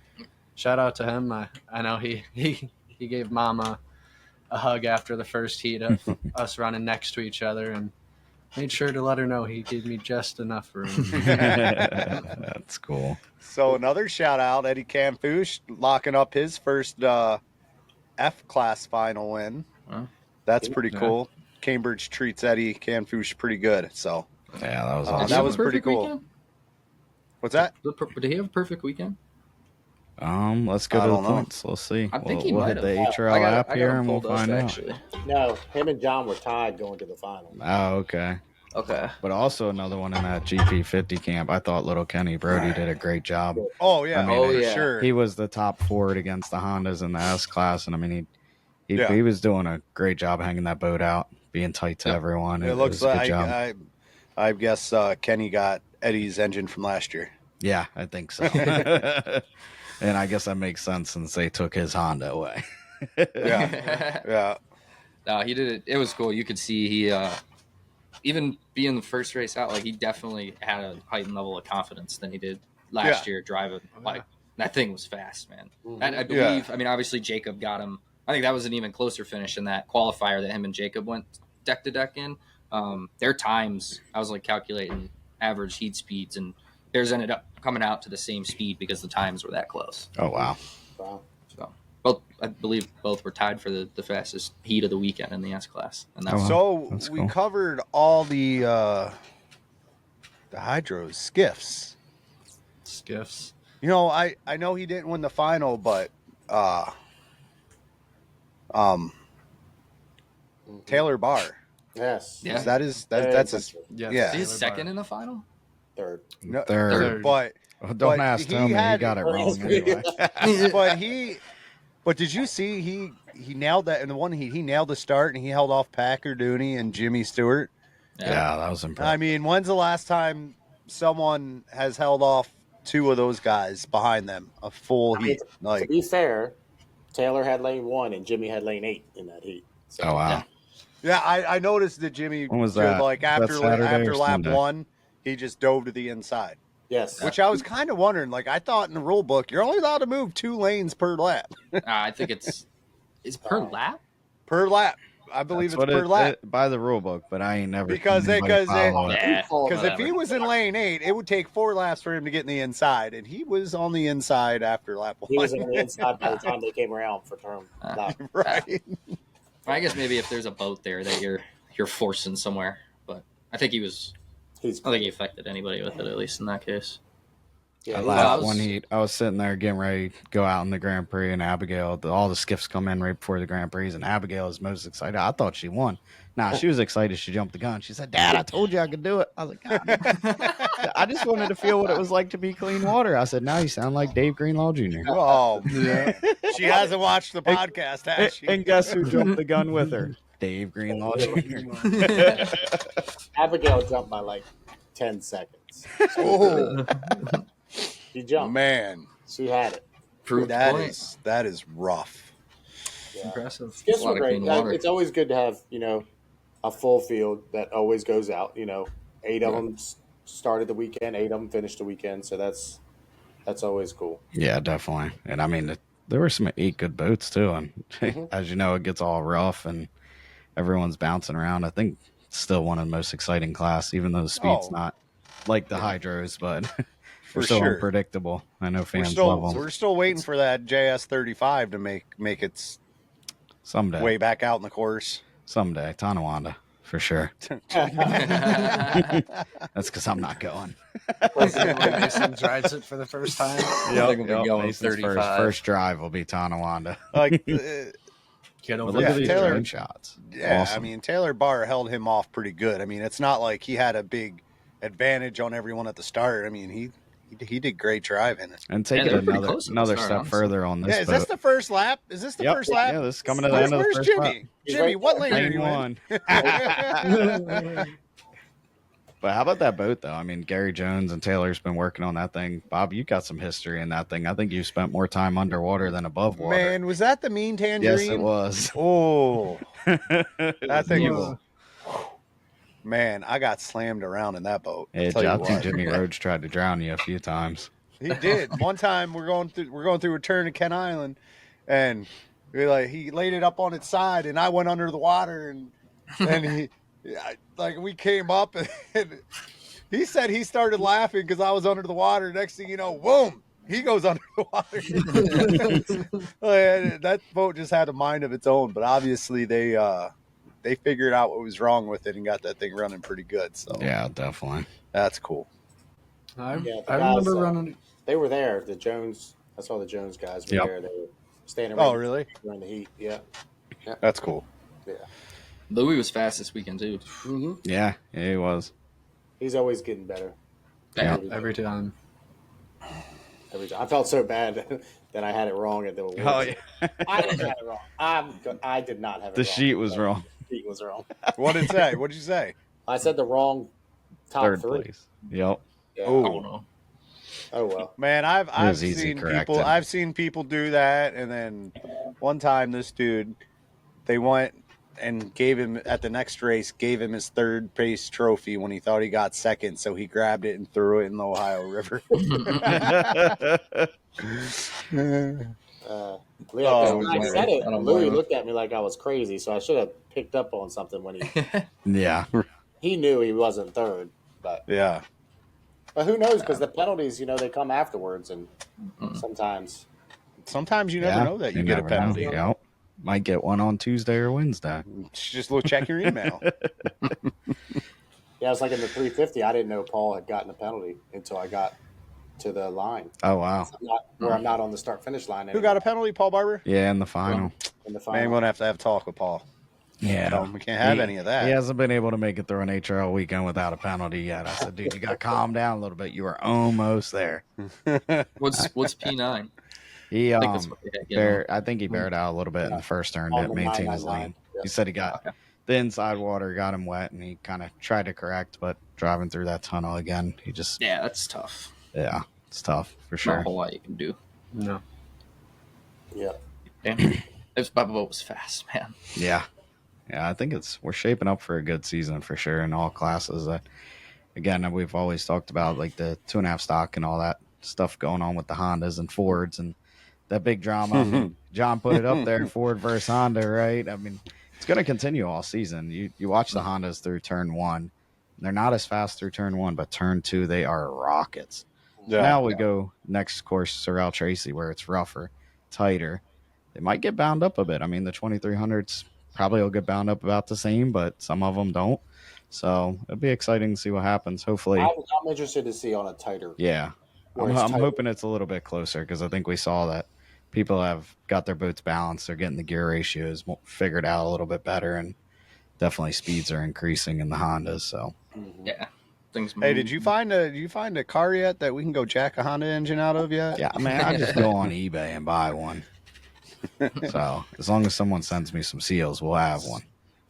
Speaker 5: shout out to him. I know he gave Mama a hug after the first heat of us running next to each other and made sure to let her know he gave me just enough room.
Speaker 3: That's cool.
Speaker 1: So another shout out, Eddie Camfouche locking up his first F class final win.
Speaker 4: Wow.
Speaker 1: That's pretty cool. Cambridge treats Eddie Camfouche pretty good. So
Speaker 3: yeah, that was awesome.
Speaker 1: That was pretty cool.
Speaker 4: Weekend?
Speaker 1: What's that?
Speaker 4: Did he have a perfect weekend?
Speaker 3: Let's go to the points. Let's see.
Speaker 4: I think
Speaker 3: we'll hit the HRL app here and we'll find out.
Speaker 2: No, him and John were tied going to the final.
Speaker 3: Oh, okay.
Speaker 4: Okay.
Speaker 3: But also another one in that GP50 camp. I thought little Kenny Brody did a great job.
Speaker 1: Oh, yeah.
Speaker 3: I mean,
Speaker 1: sure.
Speaker 3: He was the top forward against the Hondas in the S class. And I mean, he was doing a great job hanging that boat out, being tight to everyone.
Speaker 1: It looks like I guess Kenny got Eddie's engine from last year.
Speaker 3: Yeah, I think so. And I guess that makes sense since they took his Honda away.
Speaker 1: Yeah.
Speaker 4: No, he did it. It was cool. You could see he, even being the first race out, like he definitely had a heightened level of confidence than he did last year driving. Like that thing was fast, man. And I believe, I mean, obviously Jacob got him. I think that was an even closer finish in that qualifier that him and Jacob went deck to deck in. Their times, I was like calculating average heat speeds, and theirs ended up coming out to the same speed because the times were that close.
Speaker 3: Oh wow.
Speaker 2: Wow.
Speaker 4: So I believe both were tied for the fastest heat of the weekend in the S class. And that's
Speaker 1: So
Speaker 3: That's
Speaker 1: we
Speaker 3: cool.
Speaker 1: covered all the hydros, skiffs.
Speaker 5: Skiffs.
Speaker 1: You know, I know he didn't win the final, but Taylor Barr.
Speaker 2: Yes.
Speaker 4: Yeah.
Speaker 1: That's his.
Speaker 5: Yes,
Speaker 1: Yeah.
Speaker 4: he's
Speaker 5: Taylor
Speaker 4: second
Speaker 5: Barr.
Speaker 4: in the final.
Speaker 2: Third.
Speaker 1: No,
Speaker 3: Third.
Speaker 1: but
Speaker 3: Well, don't
Speaker 1: but
Speaker 3: ask
Speaker 1: he
Speaker 3: Tomey. He
Speaker 1: had-
Speaker 3: got it wrong anyway.
Speaker 1: but did you see he nailed that in the one he nailed the start and he held off Packer Dooney and Jimmy Stewart.
Speaker 3: Yeah, that was impressive.
Speaker 1: I mean, when's the last time someone has held off two of those guys behind them a full heat?
Speaker 2: To
Speaker 1: Like,
Speaker 2: be fair, Taylor had lane 1 and Jimmy had lane 8 in that heat. So,
Speaker 3: Oh wow.
Speaker 1: yeah, I noticed that Jimmy
Speaker 3: When was
Speaker 1: did,
Speaker 3: that?
Speaker 1: like
Speaker 3: Was that
Speaker 1: after
Speaker 3: Saturday or
Speaker 1: lap
Speaker 3: Sunday?
Speaker 1: 1, he just dove to the inside.
Speaker 2: Yes.
Speaker 1: Which I was kind of wondering. Like, I thought in the rule book you're only allowed to move 2 lanes per lap.
Speaker 4: I think it's per lap.
Speaker 1: Per lap. I believe
Speaker 3: That's
Speaker 1: it's
Speaker 3: what
Speaker 1: per lap.
Speaker 3: by the rule book, but I ain't never
Speaker 1: Because
Speaker 3: seen anybody follow it.
Speaker 4: Yeah,
Speaker 1: Because if
Speaker 4: whatever.
Speaker 1: he was in lane 8, it would take 4 laps for him to get in the inside, and he was on the inside after lap 1.
Speaker 2: He was on the inside by the time they came around for turn. lap.
Speaker 1: Right.
Speaker 4: I guess maybe if there's a boat there that you're forcing somewhere, but I think I don't think he affected anybody with it, at least in that case.
Speaker 2: Yeah,
Speaker 3: Last one heat, I was sitting there getting ready to go out in the Grand Prix, and Abigail, all the skiffs come in right before the Grand Prix, and Abigail is most excited. I thought she won. Nah, she was excited. She jumped the gun. She said, "Dad, I told you I could do it." I was like, God. I just wanted to feel what it was like to be clean water. I said, "Now you sound like Dave Greenlaw Jr."
Speaker 1: Oh, man. She hasn't watched the podcast, has she?
Speaker 3: And guess who jumped the gun with her? Dave Greenlaw Jr.
Speaker 2: Abigail jumped by like 10 seconds.
Speaker 1: Oh,
Speaker 2: She jumped.
Speaker 1: man.
Speaker 2: She had it.
Speaker 4: Proved
Speaker 1: That
Speaker 4: point.
Speaker 1: is rough.
Speaker 2: Yeah.
Speaker 5: Impressive.
Speaker 2: Skiffs
Speaker 4: A lot
Speaker 2: were
Speaker 4: of
Speaker 2: great.
Speaker 4: clean water.
Speaker 2: It's always good to have, a full field that always goes out. 8 of them started the weekend, 8 of them finished the weekend. So that's always cool.
Speaker 3: Yeah, definitely. And I mean, there were some 8 good boats too. And as you know, it gets all rough and everyone's bouncing around. I think it's still one of the most exciting class, even though the speed's not like the hydros, but
Speaker 1: For
Speaker 3: they're so
Speaker 1: sure.
Speaker 3: unpredictable. I know fans love them.
Speaker 1: We're still waiting for that JS35 to make its
Speaker 3: Someday.
Speaker 1: way back out in the course.
Speaker 3: Someday. Tonawanda, for sure. That's because I'm not going.
Speaker 5: Mason drives it for the first time.
Speaker 4: I think we'll be going
Speaker 3: Mason's
Speaker 4: 35.
Speaker 3: first drive will be Tonawanda.
Speaker 1: Like,
Speaker 5: Get
Speaker 3: But
Speaker 5: over
Speaker 3: look
Speaker 1: Yeah,
Speaker 3: at these
Speaker 1: Taylor-
Speaker 3: drone shots.
Speaker 1: yeah,
Speaker 3: Awesome.
Speaker 1: I mean, Taylor Barr held him off pretty good. I mean, it's not like he had a big advantage on everyone at the start. I mean, he did great driving.
Speaker 3: And take
Speaker 4: Yeah,
Speaker 3: it
Speaker 4: they're pretty close at the
Speaker 3: another
Speaker 4: start,
Speaker 3: step
Speaker 4: honestly.
Speaker 3: further on this
Speaker 1: Yeah, is
Speaker 3: boat.
Speaker 1: this the first lap? Is this the
Speaker 3: Yep.
Speaker 1: first lap?
Speaker 3: Yeah, this is coming to the end of the
Speaker 1: Where's
Speaker 3: first lap.
Speaker 1: Jimmy? Jimmy, what lane are
Speaker 3: Lane
Speaker 1: you in?
Speaker 3: 1. But how about that boat, though? I mean, Gary Jones and Taylor's been working on that thing. Bob, you got some history in that thing. I think you spent more time underwater than above water.
Speaker 1: Man, was that the mean tangerine?
Speaker 3: yes, it was.
Speaker 1: Oh,
Speaker 3: It
Speaker 1: that
Speaker 3: was
Speaker 1: thing
Speaker 3: evil.
Speaker 1: was. Man, I got slammed around in that boat.
Speaker 3: Yeah,
Speaker 1: Tell you
Speaker 3: I think
Speaker 1: what.
Speaker 3: Jimmy Rhodes tried to drown you a few times.
Speaker 1: He did. One time we're going through a turn at Kent Island, and he laid it up on its side, and I went under the water, and we came up, and he said he started laughing because I was under the water. Next thing you know, boom, he goes under the water. That boat just had a mind of its own, but obviously they figured out what was wrong with it and got that thing running pretty good. So
Speaker 3: Yeah, definitely.
Speaker 1: that's cool.
Speaker 5: I
Speaker 2: Yeah, the
Speaker 5: remember
Speaker 2: guys,
Speaker 5: running.
Speaker 2: They were there. I saw the Jones guys were
Speaker 3: Yep.
Speaker 2: there. They were standing
Speaker 1: Oh,
Speaker 2: right
Speaker 1: really?
Speaker 2: during the heat. Yeah.
Speaker 1: That's cool.
Speaker 4: Louis was fast this weekend too.
Speaker 2: Mm-hmm.
Speaker 3: Yeah, he was.
Speaker 2: He's always getting better.
Speaker 4: Yeah.
Speaker 5: Every time.
Speaker 2: Every time. I felt so bad that I had it wrong at the awards.
Speaker 3: Oh, yeah.
Speaker 2: I didn't have it wrong. I did not have it
Speaker 3: The
Speaker 2: wrong.
Speaker 3: sheet was wrong.
Speaker 2: The sheet was wrong.
Speaker 1: What did it say? What did you say?
Speaker 2: I said the wrong top
Speaker 3: Third
Speaker 2: 3.
Speaker 3: place. Yep.
Speaker 2: Yeah.
Speaker 1: Oh.
Speaker 4: no.
Speaker 2: Oh well.
Speaker 1: Man, I've
Speaker 3: was easy
Speaker 1: seen
Speaker 3: corrected.
Speaker 1: people. I've seen people do that, and then one time this dude, they went and gave him at the next race, gave him his third place trophy when he thought he got second, so he grabbed it and threw it in the Ohio River.
Speaker 2: When I said it,
Speaker 4: I don't
Speaker 2: Louis
Speaker 4: blame him.
Speaker 2: looked at me like I was crazy, so I should have picked up on something when
Speaker 3: Yeah.
Speaker 2: he knew he wasn't third. But
Speaker 1: Yeah.
Speaker 2: But who knows? Because the penalties, they come afterwards, and sometimes.
Speaker 1: Sometimes you never know that you get a
Speaker 3: never know.
Speaker 1: penalty.
Speaker 3: Yep. Might get one on Tuesday or Wednesday.
Speaker 1: Just check your email.
Speaker 2: Yeah, it's like in the 350. I didn't know Paul had gotten a penalty until I got to the line.
Speaker 3: Oh wow!
Speaker 2: I'm not on the start-finish line anymore.
Speaker 1: Who got a penalty? Paul Barber?
Speaker 3: Yeah, in the final.
Speaker 2: In the
Speaker 1: Man,
Speaker 2: final.
Speaker 1: we're gonna have to have a talk with Paul.
Speaker 3: Yeah,
Speaker 1: we can't have any of that.
Speaker 3: He hasn't been able to make it through an HRL weekend without a penalty yet. I said, dude, you got to calm down a little bit. You were almost there.
Speaker 4: What's P9?
Speaker 3: He
Speaker 4: I think that's what they had,
Speaker 3: I think he bared out a little bit in the first turn
Speaker 2: On
Speaker 3: to
Speaker 2: the
Speaker 3: maintain his
Speaker 2: 999.
Speaker 3: lane.
Speaker 2: Yeah.
Speaker 3: He said he got the inside water, got him wet, and he kind of tried to correct, but driving through that tunnel again, he just
Speaker 4: that's tough.
Speaker 3: Yeah, it's tough for
Speaker 4: Not
Speaker 3: sure.
Speaker 4: a whole lot you can do.
Speaker 5: No.
Speaker 2: Yeah.
Speaker 4: This Bubba boat was fast, man.
Speaker 3: Yeah, I think we're shaping up for a good season for sure in all classes. Again, we've always talked about like the 2.5 stock and all that stuff going on with the Hondas and Fords and that big drama. I mean, John put it up there, Ford versus Honda, right? I mean, it's going to continue all season. You watch the Hondas through turn 1. They're not as fast through turn 1, but turn 2, they are rockets.
Speaker 1: Yeah.
Speaker 3: Now we go next course, Sorrel Tracy, where it's rougher, tighter. They might get bound up a bit. I mean, the 2300s probably will get bound up about the same, but some of them don't. So it'll be exciting to see what happens. Hopefully.
Speaker 2: I'm interested to see on a tighter.
Speaker 3: Yeah. I'm hoping it's a little bit closer because I think we saw that people have got their boats balanced. They're getting the gear ratios figured out a little bit better, and definitely speeds are increasing in the Hondas. So
Speaker 4: yeah, things.
Speaker 1: Hey, did you find a car yet that we can go jack a Honda engine out of yet?
Speaker 3: Yeah, man, I just go on eBay and buy one. So as long as someone sends me some seals, we'll have one.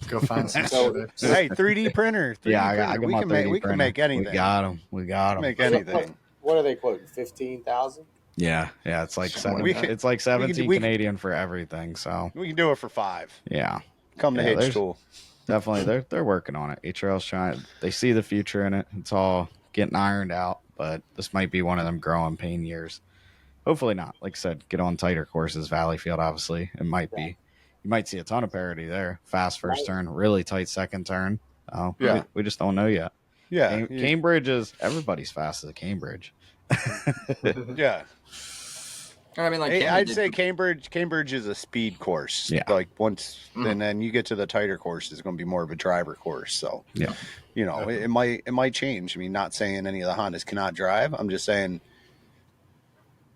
Speaker 5: Go find some.
Speaker 1: Hey, 3D printer. 3D
Speaker 3: yeah,
Speaker 1: printer.
Speaker 3: I got my 3D printer.
Speaker 1: We can make anything.
Speaker 3: We got them.
Speaker 1: Make anything.
Speaker 2: What are they quoting? 15,000?
Speaker 3: Yeah, it's like it's like 17 Canadian for everything. So
Speaker 1: we can do it for 5.
Speaker 3: Yeah,
Speaker 1: come to H Tool.
Speaker 3: Definitely, they're working on it. HRL's trying. They see the future in it. It's all getting ironed out, but this might be one of them growing pain years. Hopefully not. Like I said, get on tighter courses. Valleyfield, obviously, it might be. You might see a ton of parity there. Fast first turn, really tight second turn. We just don't know yet.
Speaker 1: Yeah,
Speaker 3: Cambridge is everybody's fast as a Cambridge.
Speaker 1: Yeah.
Speaker 4: I mean, like
Speaker 1: I'd say Cambridge is a speed course.
Speaker 3: Yeah.
Speaker 1: Like once, and then you get to the tighter course, it's going to be more of a driver course. So
Speaker 3: yeah,
Speaker 1: it might change. I mean, not saying any of the Hondas cannot drive. I'm just saying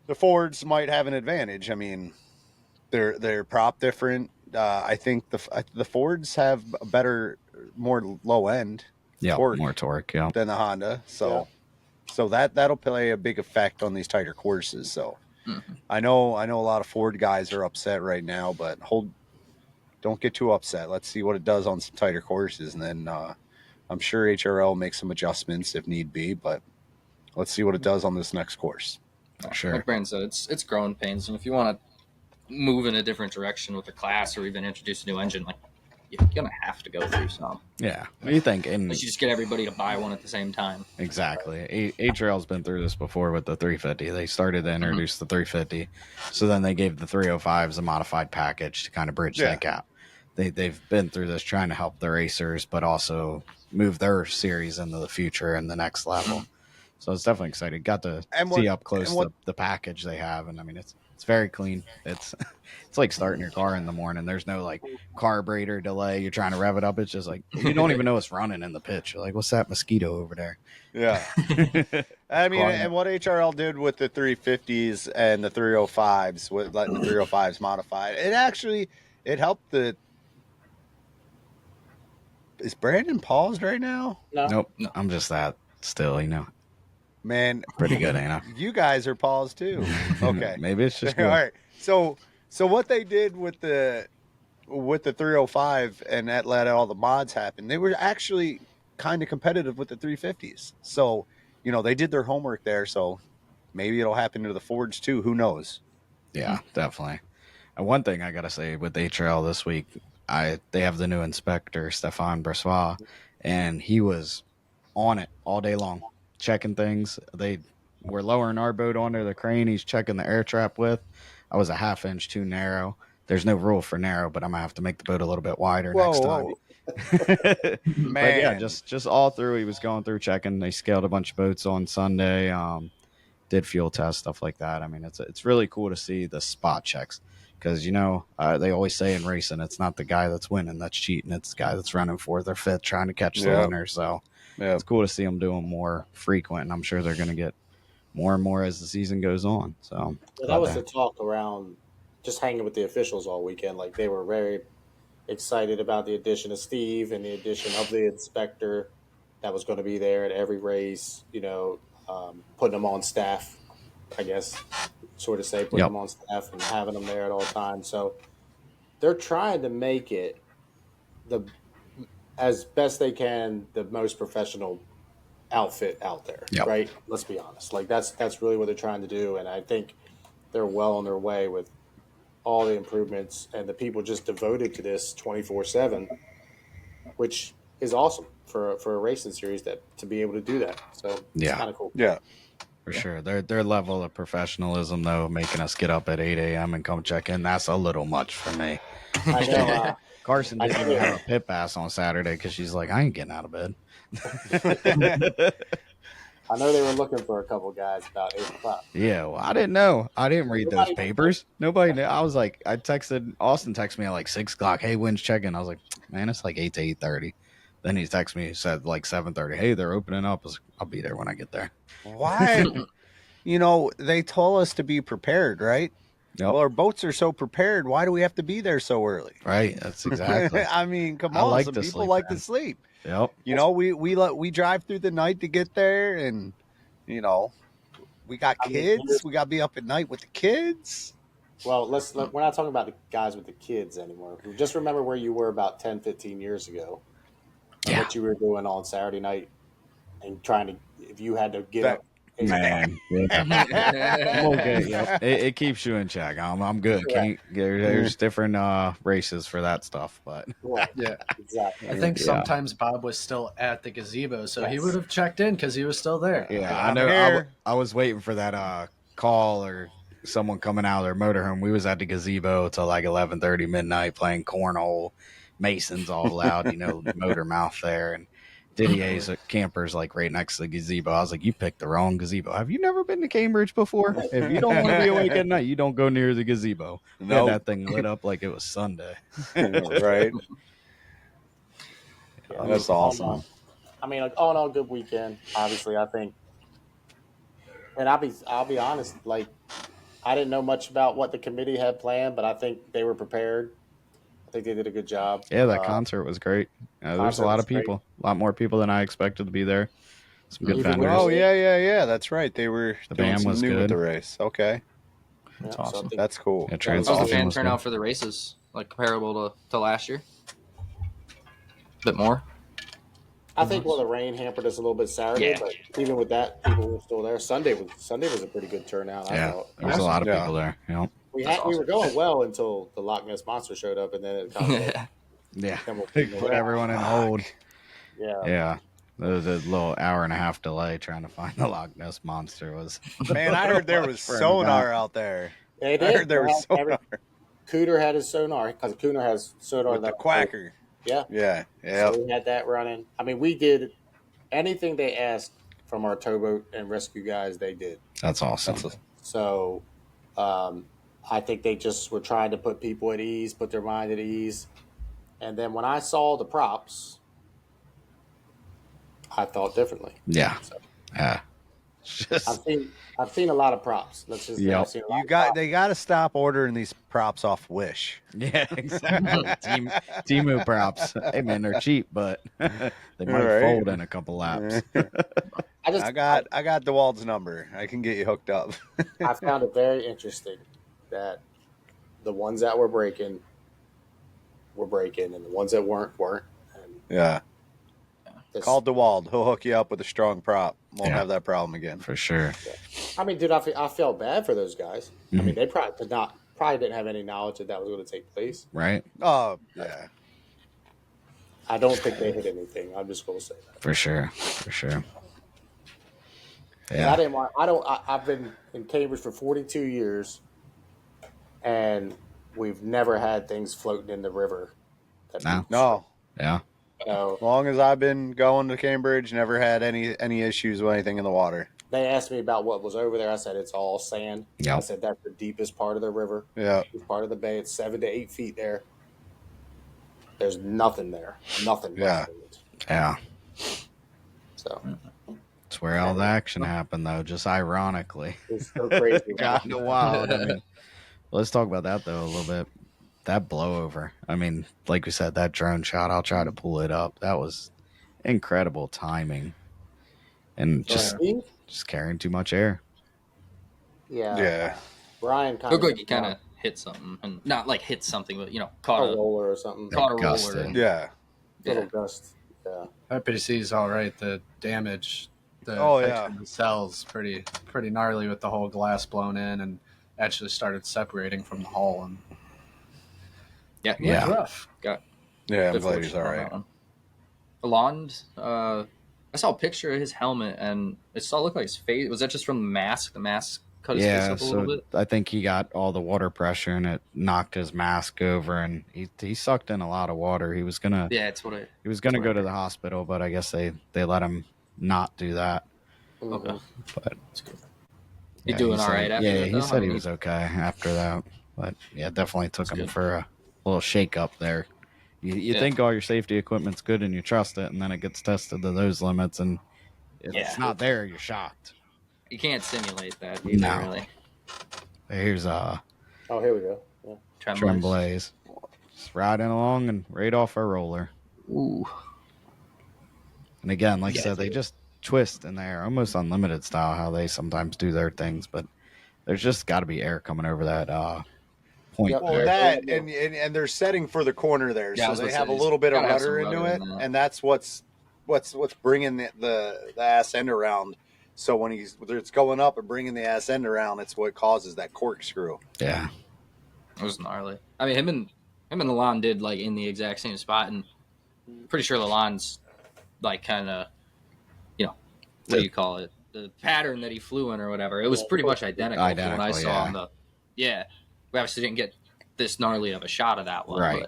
Speaker 1: the Fords might have an advantage. I mean, they're prop different. I think the Fords have a better, more low end.
Speaker 3: Torque, more torque,
Speaker 1: than the Honda. So that'll play a big effect on these tighter courses. So. Mm-hmm. I know a lot of Ford guys are upset right now, but don't get too upset. Let's see what it does on some tighter courses, and then I'm sure HRL makes some adjustments if need be, but let's see what it does on this next course.
Speaker 3: Sure.
Speaker 4: Like Brandon said, it's growing pains, and if you want to move in a different direction with the class or even introduce a new engine, like you're gonna have to go through some.
Speaker 3: Yeah. What do you think?
Speaker 4: Unless you just get everybody to buy one at the same time.
Speaker 3: Exactly. HRL's been through this before with the 350. They started to introduce the 350, so then they gave the 305s a modified package to kind of bridge that gap. They've been through this trying to help the racers, but also move their series into the future and the next level. So it's definitely exciting. Got to see up close the package they have, and I mean it's very clean. It's like starting your car in the morning. There's no like carburetor delay. You're trying to rev it up. It's just like you don't even know it's running in the pitch. You're like, what's that mosquito over there?
Speaker 1: Yeah. I mean, and what HRL did with the 350s and the 305s, with letting the 305s modified, it helped the. Is Brandon paused right now?
Speaker 2: No.
Speaker 3: Nope. No. I'm just that still,
Speaker 1: Man,
Speaker 3: pretty good, ain't I?
Speaker 1: You guys are paused too. Okay.
Speaker 3: Maybe it's just good.
Speaker 1: All right. So what they did with the 305 and that let all the mods happen, they were actually kind of competitive with the 350s. So, they did their homework there. So maybe it'll happen to the Fords too. Who knows?
Speaker 3: Yeah, definitely. And one thing I got to say with HRL this week, they have the new inspector, Stefan Brassois, and he was on it all day long, checking things. They were lowering our boat onto the crane. He's checking the air trap width. I was a half inch too narrow. There's no rule for narrow, but I'm going to have to make the boat a little bit wider next time. But yeah,
Speaker 1: Man.
Speaker 3: just all through, he was going through checking. They scaled a bunch of boats on Sunday. Did fuel tests, stuff like that. I mean, it's really cool to see the spot checks because they always say in racing, it's not the guy that's winning that's cheating; it's the guy that's running fourth or fifth trying to catch the winner. So it's cool to see them doing more frequent, and I'm sure they're going to get more and more as the season goes on. So
Speaker 2: That was the talk around just hanging with the officials all weekend. Like they were very excited about the addition of Steve and the addition of the inspector that was going to be there at every race. Putting them on staff, I guess, sort of say, putting them on staff and having them there at all times. So they're trying to make it as best they can, the most professional outfit out there, right? Let's be honest. Like that's really what they're trying to do, and I think they're well on their way with all the improvements and the people just devoted to this 24/7, which is awesome for a racing series to be able to do that. So it's kind of cool.
Speaker 1: Yeah.
Speaker 3: For sure. Their level of professionalism, though, making us get up at 8 a.m. and come check in, that's a little much for me.
Speaker 2: I know.
Speaker 3: Carson didn't even have a pit pass on Saturday because she's like, I ain't getting out of bed.
Speaker 2: I know they were looking for a couple guys about 8 o'clock.
Speaker 3: Yeah, well, I didn't know. I didn't read those papers. Nobody knew. I was like, Austin texted me at like 6 o'clock. Hey, when's check-in? I was like, man, it's like 8 to 8:30. Then he texted me, said like 7:30. Hey, they're opening up. I was like, I'll be there when I get there.
Speaker 1: Why? They told us to be prepared, right?
Speaker 3: Yep.
Speaker 1: Well, our boats are so prepared. Why do we have to be there so early?
Speaker 3: Right. That's exactly.
Speaker 1: I mean, come on.
Speaker 3: like
Speaker 1: Some
Speaker 3: to
Speaker 1: people
Speaker 3: sleep,
Speaker 1: like
Speaker 3: man.
Speaker 1: to sleep.
Speaker 3: Yep.
Speaker 1: We drive through the night to get there, and we got kids. We got to be up at night with the kids.
Speaker 2: Well, we're not talking about the guys with the kids anymore. Just remember where you were about 10, 15 years ago.
Speaker 3: Yeah.
Speaker 2: What you were doing on Saturday night and trying to, if you had to get up.
Speaker 3: Man, it keeps you in check. I'm good. There's different races for that stuff, but
Speaker 5: Yeah,
Speaker 2: exactly.
Speaker 5: I think sometimes Bob was still at the gazebo, so he would have checked in because he was still there.
Speaker 3: Yeah, I know. I was waiting for that call or someone coming out of their motorhome. We was at the gazebo till like 11:30 midnight playing cornhole, Masons all loud, motor mouth there, and Didier's campers like right next to the gazebo. I was like, you picked the wrong gazebo. Have you never been to Cambridge before? If you don't want to be awake at night, you don't go near the gazebo. No, that thing lit up like it was Sunday.
Speaker 1: Right. That's awesome.
Speaker 2: I mean, like all in all, good weekend. Obviously, I think, and I'll be honest. Like, I didn't know much about what the committee had planned, but I think they were prepared. I think they did a good job.
Speaker 3: Yeah, that concert was great. There's a lot of people, a lot more people than I expected to be there. Some good vendors.
Speaker 1: Oh yeah. That's right. They were
Speaker 3: the
Speaker 1: doing
Speaker 3: band
Speaker 1: some
Speaker 3: was
Speaker 1: new
Speaker 3: good
Speaker 1: with the race. Okay,
Speaker 2: That's
Speaker 4: awesome.
Speaker 2: So
Speaker 1: that's cool.
Speaker 3: Yeah,
Speaker 4: What was the fan
Speaker 3: was
Speaker 4: turnout
Speaker 3: good.
Speaker 4: for the races? Like comparable to last year? A bit more?
Speaker 2: I think the rain hampered us a little bit Saturday, but even with that, people were still there. Sunday was a pretty good turnout. I thought
Speaker 3: there was a lot of people there.
Speaker 2: We were going well until the Loch Ness Monster showed up, and then it kind of
Speaker 3: Put everyone in hold.
Speaker 2: Yeah.
Speaker 3: The little hour and a half delay trying to find the Loch Ness Monster was.
Speaker 1: Man, I heard there was sonar out there.
Speaker 2: They did.
Speaker 1: I heard there was sonar.
Speaker 2: Cooter had his sonar because Cooter has sonar
Speaker 1: with the Quacker.
Speaker 2: Yeah. So we had that running. I mean, we did anything they asked from our towboat and rescue guys. They did.
Speaker 3: That's awesome.
Speaker 2: So, I think they just were trying to put people at ease, put their mind at ease. And then when I saw the props, I thought differently.
Speaker 3: Yeah.
Speaker 2: I've seen a lot of props. Let's just say
Speaker 1: they got to stop ordering these props off Wish.
Speaker 3: Yeah, exactly. Temu props. Hey man, they're cheap, but they might fold in a couple laps.
Speaker 2: I
Speaker 1: got DeWald's number. I can get you hooked up.
Speaker 2: I found it very interesting that the ones that were breaking, and the ones that weren't. And
Speaker 1: call DeWald. He'll hook you up with a strong prop. Won't have that problem again.
Speaker 3: For sure.
Speaker 2: I mean, dude, I felt bad for those guys. I mean, they probably didn't have any knowledge that was going to take place.
Speaker 3: Right.
Speaker 1: Oh, yeah.
Speaker 2: I don't think they hit anything. I'm just going to say that.
Speaker 3: For sure.
Speaker 2: Yeah. I've been in Cambridge for 42 years, and we've never had things floating in the river.
Speaker 1: No.
Speaker 3: Yeah.
Speaker 2: No.
Speaker 1: As long as I've been going to Cambridge, never had any issues with anything in the water.
Speaker 2: They asked me about what was over there. I said it's all sand.
Speaker 3: Yep.
Speaker 2: I said that's the deepest part of the river.
Speaker 1: Yeah.
Speaker 2: It's part of the bay. It's 7 to 8 feet there. There's nothing there. Nothing.
Speaker 1: Yeah.
Speaker 3: Yeah.
Speaker 2: So
Speaker 3: That's where all the action happened, though, just ironically.
Speaker 2: it's so crazy.
Speaker 3: Kind of wild. I mean, let's talk about that, though, a little bit. That blowover. I mean, like we said, that drone shot, I'll try to pull it up. That was incredible timing. And just carrying too much air.
Speaker 2: Yeah.
Speaker 1: Yeah.
Speaker 2: Brian kind
Speaker 4: Looked like he kind of hit something, and not like hit something, but caught
Speaker 2: a roller or something.
Speaker 4: Caught a
Speaker 3: Gusted.
Speaker 4: roller.
Speaker 1: Yeah.
Speaker 2: Little gust. Yeah.
Speaker 5: Happy to see he's all right. The damage, the the cells, pretty gnarly with the whole glass blown in, and actually started separating from the hull. And
Speaker 4: Yeah.
Speaker 5: it was rough.
Speaker 1: Yeah, I'm glad he's all right.
Speaker 4: Alond, I saw a picture of his helmet, and it still looked like his face. Was that just from the mask? The mask cut his face up a little bit?
Speaker 3: I think he got all the water pressure, and it knocked his mask over, and he sucked in a lot of water. He was gonna he was gonna go to the hospital, but I guess they let him not do that.
Speaker 4: Okay,
Speaker 3: but
Speaker 4: that's good. He doing all right after that?
Speaker 3: He said he was okay after that, but definitely took him for a little shake up there. You think all your safety equipment's good and you trust it, and then it gets tested to those limits, and if it's not there, you're shocked.
Speaker 4: You can't simulate that either, really.
Speaker 3: Here's
Speaker 2: here we go. Yeah.
Speaker 3: Tremblaze. Just riding along and right off our roller.
Speaker 4: Ooh.
Speaker 3: And again, like I said, they just twist in there, almost unlimited style, how they sometimes do their things, but there's just got to be air coming over that point.
Speaker 1: Well, that and they're setting for the corner there, so they have a little bit of rudder into it, and that's what's bringing the ass end around. So when it's going up and bringing the ass end around, it's what causes that corkscrew.
Speaker 3: Yeah,
Speaker 4: it was gnarly. I mean, him and Lalonde did like in the exact same spot, and pretty sure Lalonde's like kind of, what do you call it? The pattern that he flew in or whatever. It was pretty much identical to what I saw on the. Yeah, we obviously didn't get this gnarly of a shot of that one,
Speaker 3: right?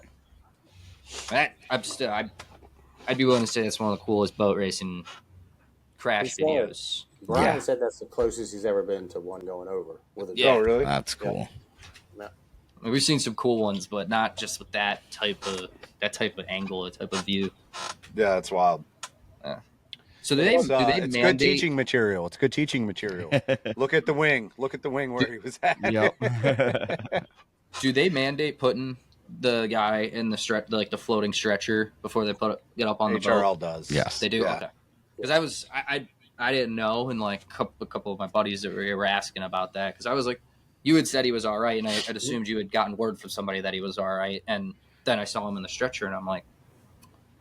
Speaker 4: But I'd be willing to say that's one of the coolest boat racing crash videos.
Speaker 2: Brian said that's the closest he's ever been to one going over with a
Speaker 1: Oh, really?
Speaker 3: That's cool.
Speaker 4: Yeah. We've seen some cool ones, but not just with that type of angle, that type of view.
Speaker 1: Yeah, it's wild.
Speaker 4: So do they
Speaker 1: it's
Speaker 4: mandate...
Speaker 1: good teaching material. It's good teaching material. Look at the wing. Look at the wing where he was at.
Speaker 3: Yep.
Speaker 4: Do they mandate putting the guy in the like the floating stretcher before they get up on the boat?
Speaker 1: HRL does.
Speaker 3: Yes,
Speaker 4: they do.
Speaker 1: Yeah.
Speaker 4: Okay. Because I didn't know, and like a couple of my buddies that were asking about that, because I was like, you had said he was all right, and I'd assumed you had gotten word from somebody that he was all right, and then I saw him in the stretcher, and I'm like,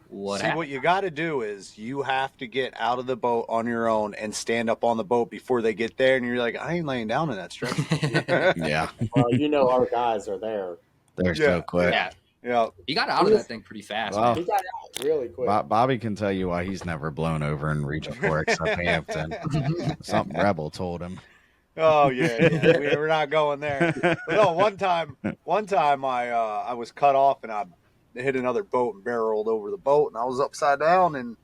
Speaker 4: what happened?
Speaker 1: What you got to do is you have to get out of the boat on your own and stand up on the boat before they get there, and you're like, I ain't laying down in that stretcher.
Speaker 3: Yeah.
Speaker 2: Well, our guys are there.
Speaker 3: They're so quick.
Speaker 1: Yeah.
Speaker 4: He got out of that thing pretty fast.
Speaker 3: Well,
Speaker 2: he got out really quick.
Speaker 3: Bobby can tell you why he's never blown over in Region 4 except Hampton. Something Rebel told him.
Speaker 1: Oh yeah. We're not going there. But no, one time I was cut off and I hit another boat and barreled over the boat, and I was upside down and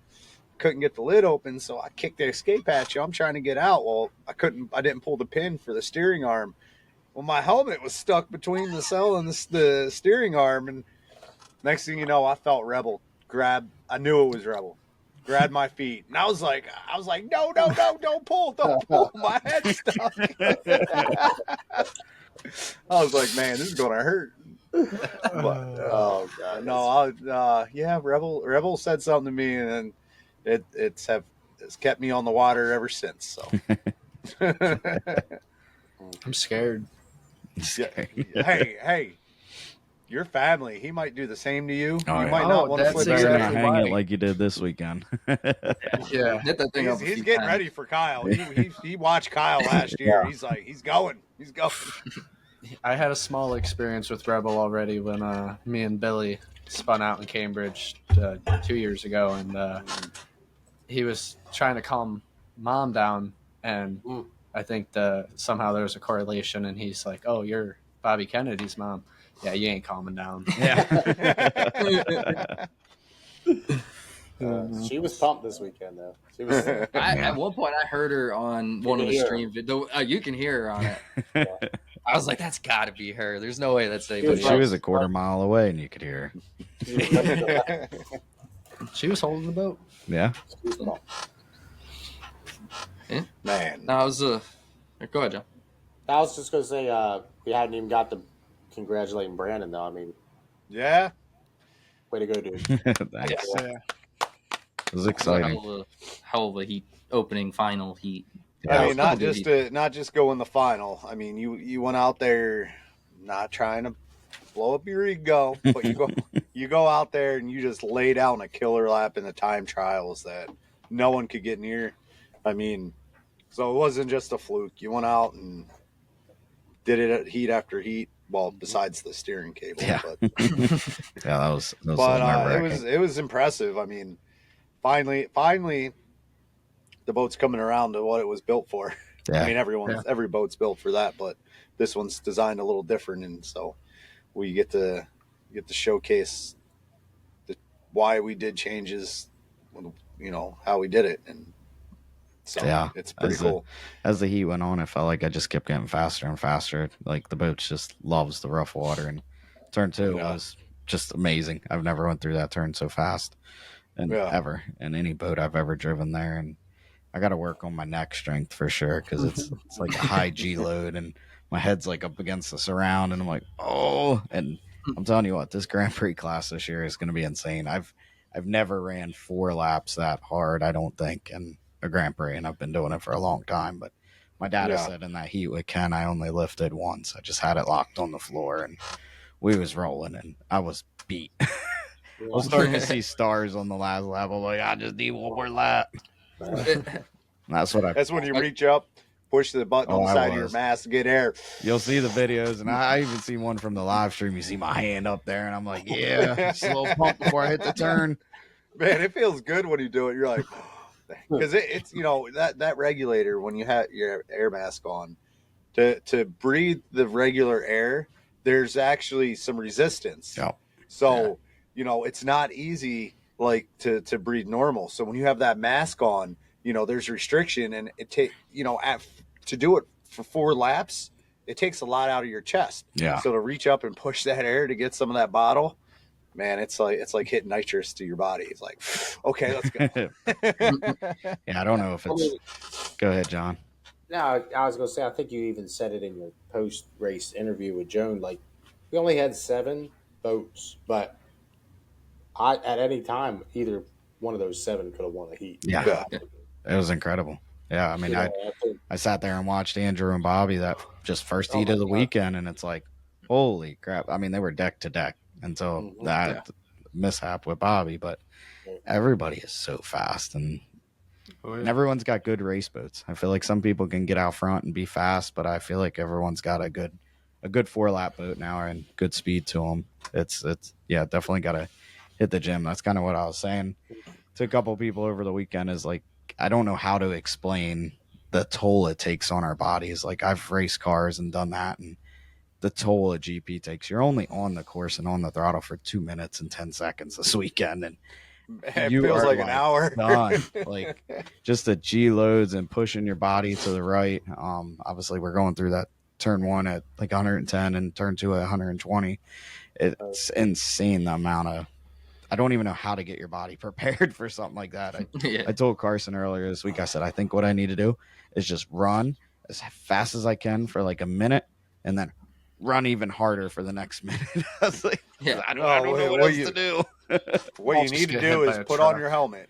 Speaker 1: couldn't get the lid open, so I kicked the escape hatch. I'm trying to get out. Well, I didn't pull the pin for the steering arm. Well, my helmet was stuck between the cell and the steering arm, and next thing you know, I felt Rebel grab. I knew it was Rebel. Grabbed my feet, and I was like, no, don't pull, my head's stuck. I was like, man, this is gonna hurt. But, oh god, no, Rebel said something to me, and it's kept me on the water ever since. So
Speaker 5: I'm scared.
Speaker 1: Hey, your family. He might do the same to you.
Speaker 3: Oh,
Speaker 1: you might not want to flip
Speaker 3: better
Speaker 1: your
Speaker 3: not hang it like you did this weekend.
Speaker 5: Yeah,
Speaker 4: hit that thing
Speaker 1: he's getting ready for Kyle. He watched Kyle last year. He's like, he's going.
Speaker 5: I had a small experience with Rebel already when me and Billy spun out in Cambridge 2 years ago, and he was trying to calm Mom down, and I think somehow there was a correlation, and he's like, "Oh, you're Bobby Kennedy's mom. Yeah, you ain't calming down."
Speaker 3: Yeah.
Speaker 2: She was pumped this weekend, though. She was.
Speaker 4: At one point, I heard her on one of the stream videos. You can hear her on it. I was like, "That's got to be her." There's no way that's anybody.
Speaker 3: She was a quarter mile away, and you could hear
Speaker 5: her. She was holding the boat.
Speaker 3: Yeah.
Speaker 4: Yeah.
Speaker 1: Man,
Speaker 4: that was go ahead, John.
Speaker 2: I was just gonna say we hadn't even got to congratulating Brandon, though. I mean,
Speaker 1: yeah,
Speaker 2: way to go, dude.
Speaker 3: Thanks. Yeah. It was exciting.
Speaker 4: Hell of a heat opening final heat.
Speaker 1: Yeah, I mean, not just go in the final. I mean, you went out there not trying to blow up your ego, but you go out there and you just lay down a killer lap in the time trials that no one could get near. I mean, so it wasn't just a fluke. You went out and did it at heat after heat. Well, besides the steering cable,
Speaker 3: yeah,
Speaker 1: but
Speaker 3: yeah, that was
Speaker 1: but it was impressive. I mean, finally, the boat's coming around to what it was built for. Yeah. I mean, every boat's built for that, but this one's designed a little different, and so we get to showcase why we did changes, you know, how we did it, and so yeah, it's pretty cool.
Speaker 3: As the heat went on, it felt like I just kept getting faster and faster. Like the boat just loves the rough water, and turn 2 was just amazing. I've never went through that turn so fast, and ever in any boat I've ever driven there. And I got to work on my neck strength for sure, because it's like a high G load, and my head's like up against the surround, and I'm like, oh. And I'm telling you what, this Grand Prix class this year is going to be insane. I've never ran 4 laps that hard, I don't think, in a Grand Prix, and I've been doing it for a long time. But my dad said in that heat with Ken, I only lifted once. I just had it locked on the floor, and we was rolling, and I was beat. I was starting to see stars on the last lap. I'm like, I just need one more lap. That's
Speaker 1: when you reach up, push the button on the side of your mask to get air.
Speaker 3: You'll see the videos, and I even see one from the live stream. You see my hand up there, and I'm like, yeah, just a little pump before I hit the turn.
Speaker 1: Man, it feels good when you do it. You're like, because it's, you know, that regulator, when you have your air mask on, to breathe the regular air, there's actually some resistance.
Speaker 3: Yeah.
Speaker 1: So, you know, it's not easy like to breathe normal. So when you have that mask on, you know, there's restriction, and to do it for 4 laps, it takes a lot out of your chest.
Speaker 3: Yeah.
Speaker 1: So to reach up and push that air to get some of that bottle, man, it's like hitting nitrous to your body. It's like, okay, let's go.
Speaker 3: Yeah, I don't know if it's. Go ahead, John.
Speaker 2: No, I was going to say, I think you even said it in your post-race interview with Joan. Like, we only had 7 boats, but at any time, either one of those 7 could have won a heat.
Speaker 3: Yeah. It was incredible. Yeah, I mean, I sat there and watched Andrew and Bobby, that just first heat of the weekend, and it's like, holy crap. I mean, they were deck to deck until that mishap with Bobby, but everybody is so fast, and everyone's got good race boats. I feel like some people can get out front and be fast, but I feel like everyone's got a good 4-lap boat now and good speed to them. It's definitely got to hit the gym. That's kind of what I was saying to a couple of people over the weekend, is like, I don't know how to explain the toll it takes on our bodies. Like, I've raced cars and done that, and the toll a GP takes. You're only on the course and on the throttle for 2 minutes and 10 seconds this weekend, and
Speaker 1: it feels like an hour.
Speaker 3: Done. Like, just the G loads and pushing your body to the right. Obviously, we're going through that turn 1 at like 110 and turn 2 at 120. It's insane the amount of. I don't even know how to get your body prepared for something like that. I told Carson earlier this week, I said, I think what I need to do is just run as fast as I can for like a minute, and then run even harder for the next minute. I was like, I don't know what else to do.
Speaker 1: What you need to do is put on your helmet,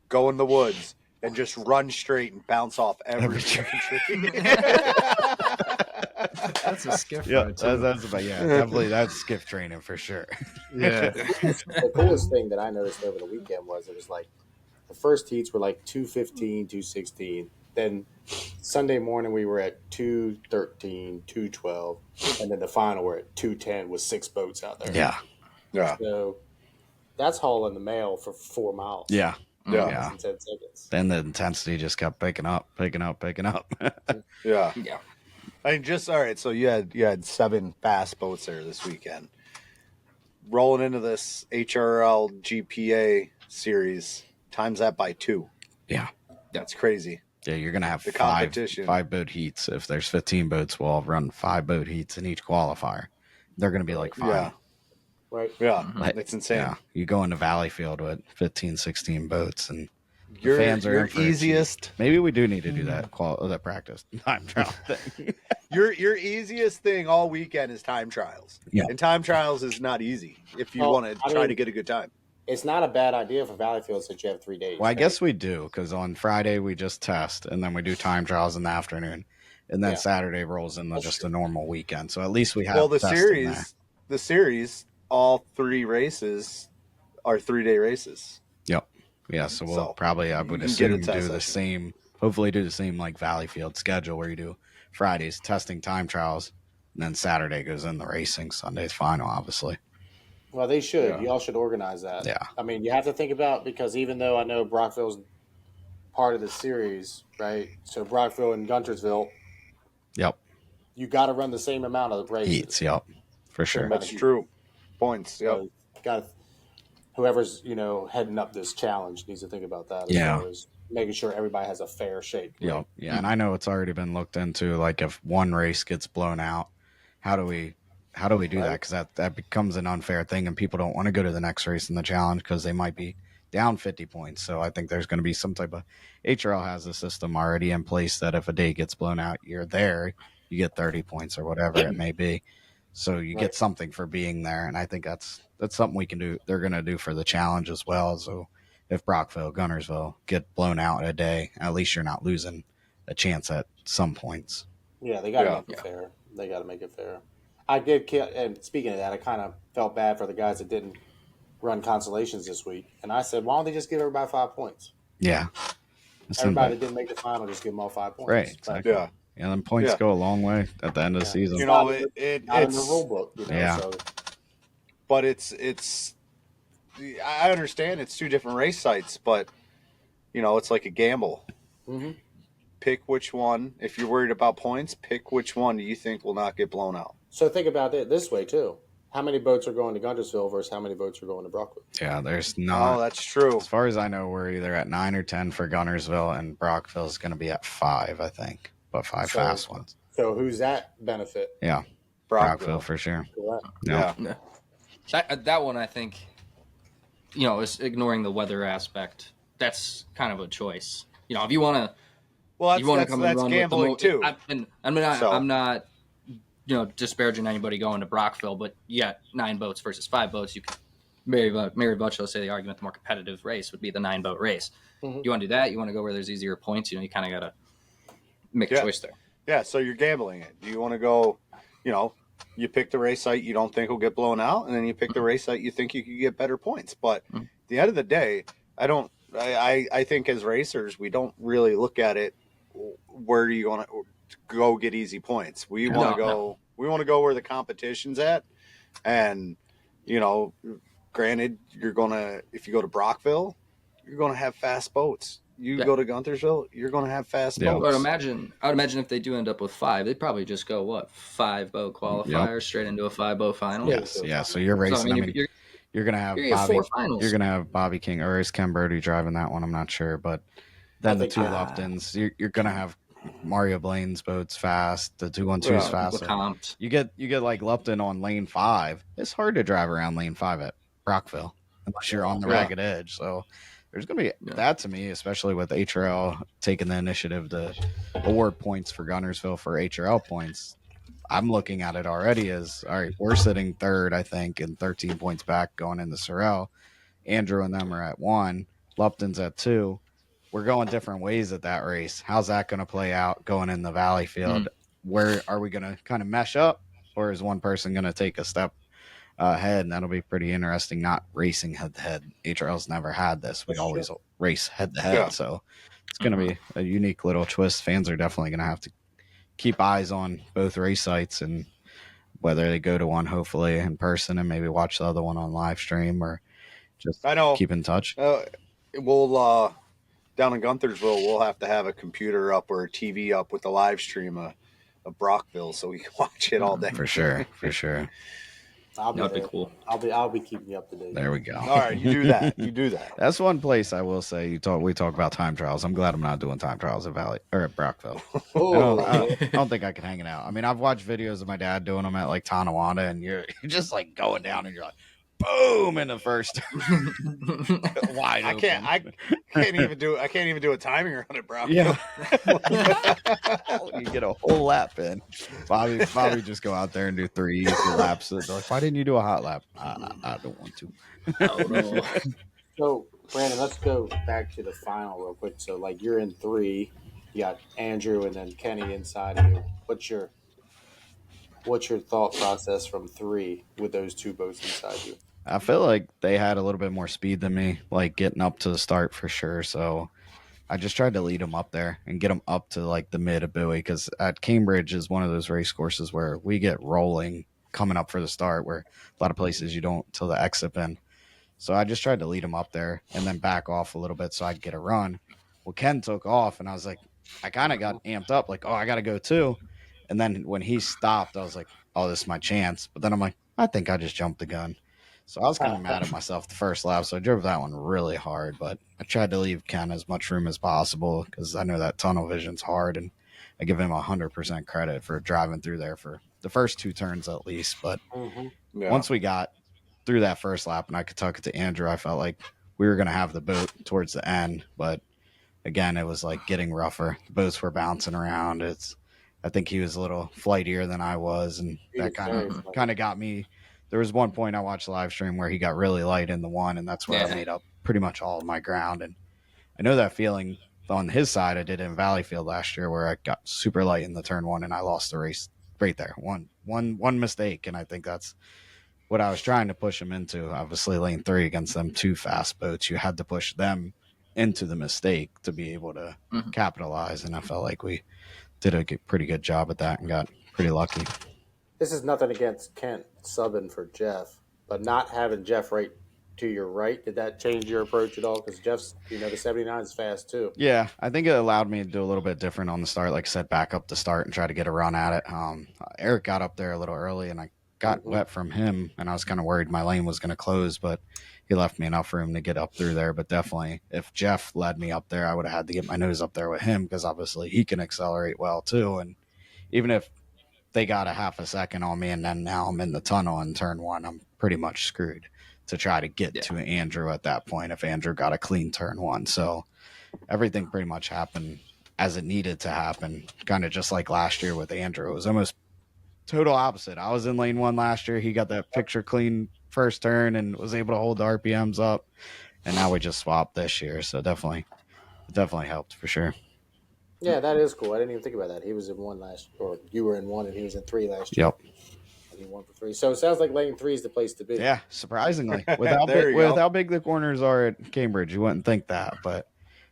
Speaker 1: go in the woods, and just run straight and bounce off every tree.
Speaker 5: That's a skiff.
Speaker 3: Yeah, definitely that's skiff training for sure.
Speaker 5: Yeah.
Speaker 2: The coolest thing that I noticed over the weekend was it was like the first heats were like 215, 216. Then Sunday morning we were at 213, 212, and then the final we're at 210 with 6 boats out there.
Speaker 3: Yeah.
Speaker 2: So that's hauling the mail for 4 miles.
Speaker 3: Yeah.
Speaker 2: In 10 seconds.
Speaker 3: Then the intensity just kept picking up.
Speaker 1: Yeah. I mean, all right. So you had 7 fast boats there this weekend. Rolling into this HRL GPA series, times that by 2.
Speaker 3: Yeah.
Speaker 1: That's crazy.
Speaker 3: Yeah, you're going to have
Speaker 1: The
Speaker 3: five
Speaker 1: competition.
Speaker 3: 5 boat heats. If there's 15 boats, we'll all run 5 boat heats in each qualifier. They're going to be like 5.
Speaker 1: Yeah.
Speaker 2: Right.
Speaker 1: Yeah.
Speaker 3: Like,
Speaker 1: It's insane.
Speaker 3: Yeah, you go into Valleyfield with 15, 16 boats, and the
Speaker 1: Your
Speaker 3: fans are
Speaker 1: your
Speaker 3: in for a treat.
Speaker 1: easiest
Speaker 3: Maybe we do need to do that that practice time trial thing.
Speaker 1: your easiest thing all weekend is time trials.
Speaker 3: Yeah.
Speaker 1: And time trials is not easy if you
Speaker 2: Well,
Speaker 1: want to try
Speaker 2: mean,
Speaker 1: to get a good time.
Speaker 2: It's not a bad idea for Valleyfield since you have 3 days.
Speaker 3: Well, I
Speaker 2: right?
Speaker 3: guess we do, because on Friday we just test, and then we do time trials in the afternoon, and then Saturday rolls into just a normal weekend. So at least we have
Speaker 1: the series, all 3 races are 3-day races.
Speaker 3: Yep. Yeah, so we'll probably, I would assume, do the same, hopefully do the same like Valleyfield schedule where you do Fridays testing time trials, and then Saturday goes in the racing, Sunday's final, obviously.
Speaker 2: Well, they should.
Speaker 1: Yeah.
Speaker 2: Y'all should organize that.
Speaker 3: Yeah.
Speaker 2: I mean, you have to think about, because even though I know Brockville's part of the series, right? So Brockville and Guntersville,
Speaker 3: Yep.
Speaker 2: you got to run the same amount of races.
Speaker 3: Heats, yep, for sure.
Speaker 1: That's true. Points, yep.
Speaker 2: So got whoever's heading up this challenge needs to think about that.
Speaker 3: Yeah.
Speaker 2: As far as making sure everybody has a fair shake. Right?
Speaker 3: Yep. Yeah, and I know it's already been looked into. Like, if one race gets blown out, how do we do that? Because that becomes an unfair thing, and people don't want to go to the next race in the challenge because they might be down 50 points. So I think there's going to be some type of HRL has a system already in place that if a day gets blown out, you're there, you get 30 points or whatever it may be. So you get something for being there, and I think that's something we can do. They're going to do for the challenge as well. So if Brockville, Guntersville get blown out a day, at least you're not losing a chance at some points.
Speaker 2: Yeah, they got to make it fair. They got to make it fair. I did, and speaking of that, I kind of felt bad for the guys that didn't run consolations this week, and I said, why don't they just give everybody 5 points?
Speaker 3: Yeah,
Speaker 2: everybody that didn't make the final, just give them all 5 points.
Speaker 3: Right. Exactly. Yeah. And then points go a long way at the end of the season.
Speaker 2: Not in the rule book. So.
Speaker 1: But it's. I understand it's 2 different race sites, but it's like a gamble.
Speaker 2: Mm-hmm.
Speaker 1: Pick which one. If you're worried about points, pick which one do you think will not get blown out.
Speaker 2: So think about it this way too: how many boats are going to Guntersville versus how many boats are going to Brockville?
Speaker 3: Yeah, there's not.
Speaker 1: Oh, that's true.
Speaker 3: As far as I know, we're either at 9 or 10 for Guntersville, and Brockville is going to be at 5, I think, but 5 fast ones.
Speaker 2: So who's that benefit?
Speaker 3: Yeah, Brockville for sure.
Speaker 1: Yeah.
Speaker 4: That one, I think, is ignoring the weather aspect. That's kind of a choice. If you want to,
Speaker 1: that's gambling too.
Speaker 4: I'm not, disparaging anybody going to Brockville, but you got 9 boats versus 5 boats. You can very much say the argument the more competitive race would be the 9-boat race. Mm-hmm. You want to do that? You want to go where there's easier points? You kind of got to make a choice there.
Speaker 1: Yeah, so you're gambling it. Do you want to go, you pick the race site you don't think will get blown out, and then you pick the race site you think you could get better points. But at the end of the day, I think as racers, we don't really look at it, where do you want to go get easy points? We want to go. We want to go where the competition's at, and granted, if you go to Brockville, you're gonna have fast boats. You go to Guntersville, you're gonna have fast boats.
Speaker 4: But I would imagine if they do end up with 5, they'd probably just go 5 boat qualifiers straight into a 5 boat final.
Speaker 3: Yes, yeah. So you're racing. So, you're gonna have Bobby. You're gonna have Bobby King, or is Ken Brody driving that one? I'm not sure, but then the 2 Luptons. You're gonna have Mario Blaine's boats fast. The 212's fast. You get like Lupton on lane 5. It's hard to drive around lane 5 at Brockville unless you're on the ragged edge. So there's going to be that to me, especially with HRL taking the initiative to award points for Guntersville for HRL points. I'm looking at it already as, all right, we're sitting 3rd, I think, and 13 points back going into Sorrel. Andrew and them are at 1. Lupton's at 2. We're going different ways at that race. How's that going to play out going in the Valleyfield? Where are we going to kind of mesh up, or is one person going to take a step ahead? And that'll be pretty interesting, not racing head-to-head. HRL's never had this. We always race head-to-head, so it's going to be a unique little twist. Fans are definitely going to have to keep eyes on both race sites, and whether they go to one, hopefully, in person, and maybe watch the other one on live stream, or just keep in touch.
Speaker 1: We'll down in Guntersville, we'll have to have a computer up or a TV up with the live stream of Brockville, so we can watch it all day.
Speaker 3: For sure.
Speaker 4: That'd be cool.
Speaker 2: I'll be keeping you up to date.
Speaker 3: There we go.
Speaker 1: All right, you do that. You do that.
Speaker 3: That's one place I will say we talk about time trials. I'm glad I'm not doing time trials at Valley or at Brockville. I don't think I can hang it out. I mean, I've watched videos of my dad doing them at like Tonawanda, and you're just like going down, and you're like, boom, in the first wide.
Speaker 1: I can't even do a timing run at Brown.
Speaker 3: Yeah. You get a whole lap in. Bobby just go out there and do 3 easy laps. They're like, why didn't you do a hot lap? I don't want to.
Speaker 4: Oh, no.
Speaker 2: So, Brandon, let's go back to the final real quick. So, like, you're in 3. You got Andrew and then Kenny inside of you. What's your thought process from 3 with those 2 boats inside you?
Speaker 3: I feel like they had a little bit more speed than me, like getting up to the start for sure. So I just tried to lead them up there and get them up to like the mid of Bowie, because at Cambridge is one of those race courses where we get rolling coming up for the start, where a lot of places you don't till the exit bin. So I just tried to lead them up there and then back off a little bit so I'd get a run. Well, Ken took off, and I was like, I kind of got amped up, like, oh, I got to go too. And then when he stopped, I was like, oh, this is my chance. But then I'm like, I think I just jumped the gun. So I was kind of mad at myself the first lap. So I drove that one really hard, but I tried to leave Ken as much room as possible because I know that tunnel vision's hard, and I give him 100% credit for driving through there for the first 2 turns at least. But once we got through that first lap and I could tuck it to Andrew, I felt like we were going to have the boat towards the end. But again, it was like getting rougher. The boats were bouncing around. I think he was a little flightier than I was, and that kind of got me. There was one point I watched the live stream where he got really light in the 1, and that's where I made up pretty much all of my ground. And I know that feeling on his side. I did it in Valleyfield last year where I got super light in the turn 1 and I lost the race right there. One mistake, and I think that's what I was trying to push him into. Obviously, lane 3 against them 2 fast boats, you had to push them into the mistake to be able to capitalize, and I felt like we did a pretty good job at that and got pretty lucky.
Speaker 2: This is nothing against Kent subbing for Jeff, but not having Jeff right to your right, did that change your approach at all? Because Jeff's, the 79 is fast too.
Speaker 3: Yeah, I think it allowed me to do a little bit different on the start. Like I said, back up the start and try to get a run at it. Eric got up there a little early, and I got wet from him, and I was kind of worried my lane was going to close, but he left me enough room to get up through there. But definitely, if Jeff led me up there, I would have had to get my nose up there with him, because obviously he can accelerate well too. And even if they got a half a second on me, and then now I'm in the tunnel in turn 1, I'm pretty much screwed to try to get to Andrew at that point if Andrew got a clean turn 1. So everything pretty much happened as it needed to happen, kind of just like last year with Andrew. It was almost total opposite. I was in lane 1 last year. He got that picture clean first turn and was able to hold the RPMs up, and now we just swapped this year. So definitely helped for sure.
Speaker 2: Yeah, that is cool. I didn't even think about that. He was in 1 last, or you were in 1 and he was in 3 last year.
Speaker 3: Yep.
Speaker 2: And he won for 3. So it sounds like lane 3 is the place to be.
Speaker 3: Yeah, surprisingly, with how big the corners are at Cambridge, you wouldn't think that, but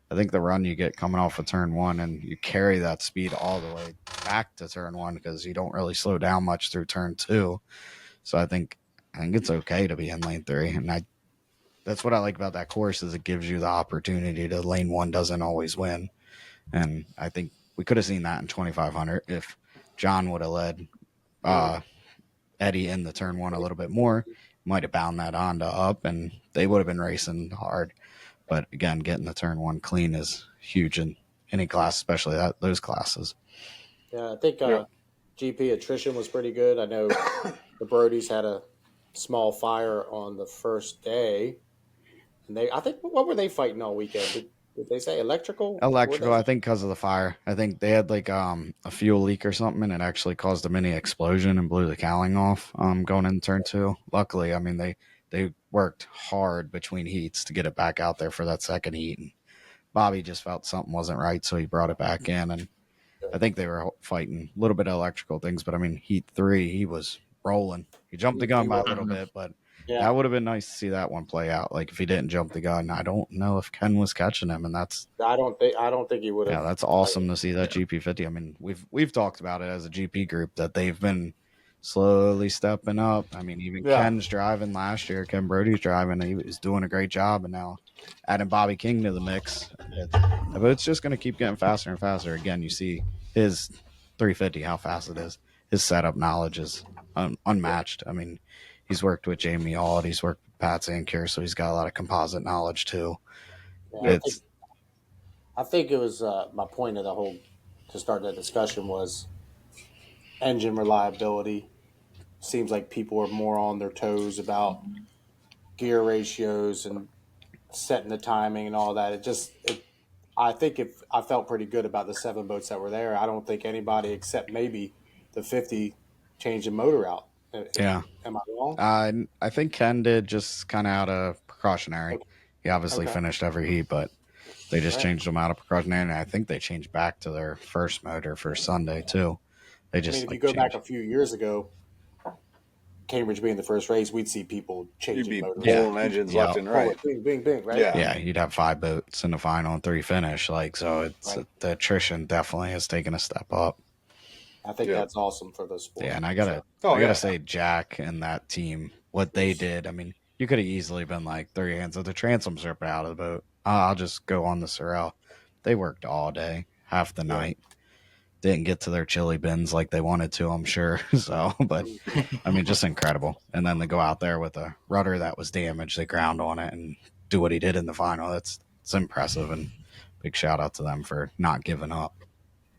Speaker 3: I think the run you get coming off of turn 1, and you carry that speed all the way back to turn 1 because you don't really slow down much through turn 2. So I think it's okay to be in lane 3, and that's what I like about that course, is it gives you the opportunity to. Lane 1 doesn't always win. And I think we could have seen that in 2500 if John would have led Eddie in the turn 1 a little bit more. Might have bound that Honda up, and they would have been racing hard. But again, getting the turn 1 clean is huge in any class, especially those classes.
Speaker 2: Yeah, I think GP attrition was pretty good. I know the Brodies had a small fire on the first day, and what were they fighting all weekend? Did they say electrical?
Speaker 3: I think because of the fire. I think they had like a fuel leak or something, and it actually caused a mini explosion and blew the cowling off going into turn 2. Luckily, I mean, they worked hard between heats to get it back out there for that second heat. And Bobby just felt something wasn't right, so he brought it back in. And I think they were fighting a little bit of electrical things, but I mean, heat 3, he was rolling. He jumped the gun by a little bit, but that would have been nice to see that one play out. Like if he didn't jump the gun, I don't know if Ken was catching him, and that's.
Speaker 2: I don't think he would have.
Speaker 3: Yeah, that's awesome to see that GP50. I mean, we've talked about it as a GP group that they've been slowly stepping up. I mean, even Ken's driving last year. Ken Brody's driving. He was doing a great job, and now adding Bobby King to the mix. But it's just going to keep getting faster and faster. Again, you see his 350, how fast it is. His setup knowledge is unmatched. I mean, he's worked with Jamie Auld, he's worked with Pat Zankier, so he's got a lot of composite knowledge too.
Speaker 2: Yeah, I think it was my point of the whole to start that discussion was engine reliability. Seems like people are more on their toes about gear ratios and setting the timing and all that. I think if I felt pretty good about the 7 boats that were there. I don't think anybody except maybe the 50 changed the motor out.
Speaker 3: Yeah.
Speaker 2: Am I wrong?
Speaker 3: I think Ken did just kind of out of precautionary.
Speaker 2: Okay.
Speaker 3: He obviously
Speaker 2: Okay.
Speaker 3: finished every heat, but they just
Speaker 2: Right.
Speaker 3: changed them out of precautionary, and I think they changed back to their first motor for Sunday too. They just
Speaker 2: if you go back a few years ago, Cambridge being the first race, we'd see people changing motors.
Speaker 1: Pulling engines left and right.
Speaker 2: Bing, bing, bing, right?
Speaker 3: Yeah, you'd have 5 boats in the final and 3 finish. So it's
Speaker 2: Right.
Speaker 3: the attrition definitely has taken a step up.
Speaker 2: I think that's awesome for the sport.
Speaker 3: Yeah, and I gotta say, Jack and that team, what they did. I mean, you could have easily been like 3 hands of the transoms ripped out of the boat. I'll just go on the Sorrel. They worked all day, half the night. Didn't get to their chili bins like they wanted to, I'm sure. But I mean, just incredible. And then they go out there with a rudder that was damaged. They ground on it and do what he did in the final. It's impressive, and big shout out to them for not giving up.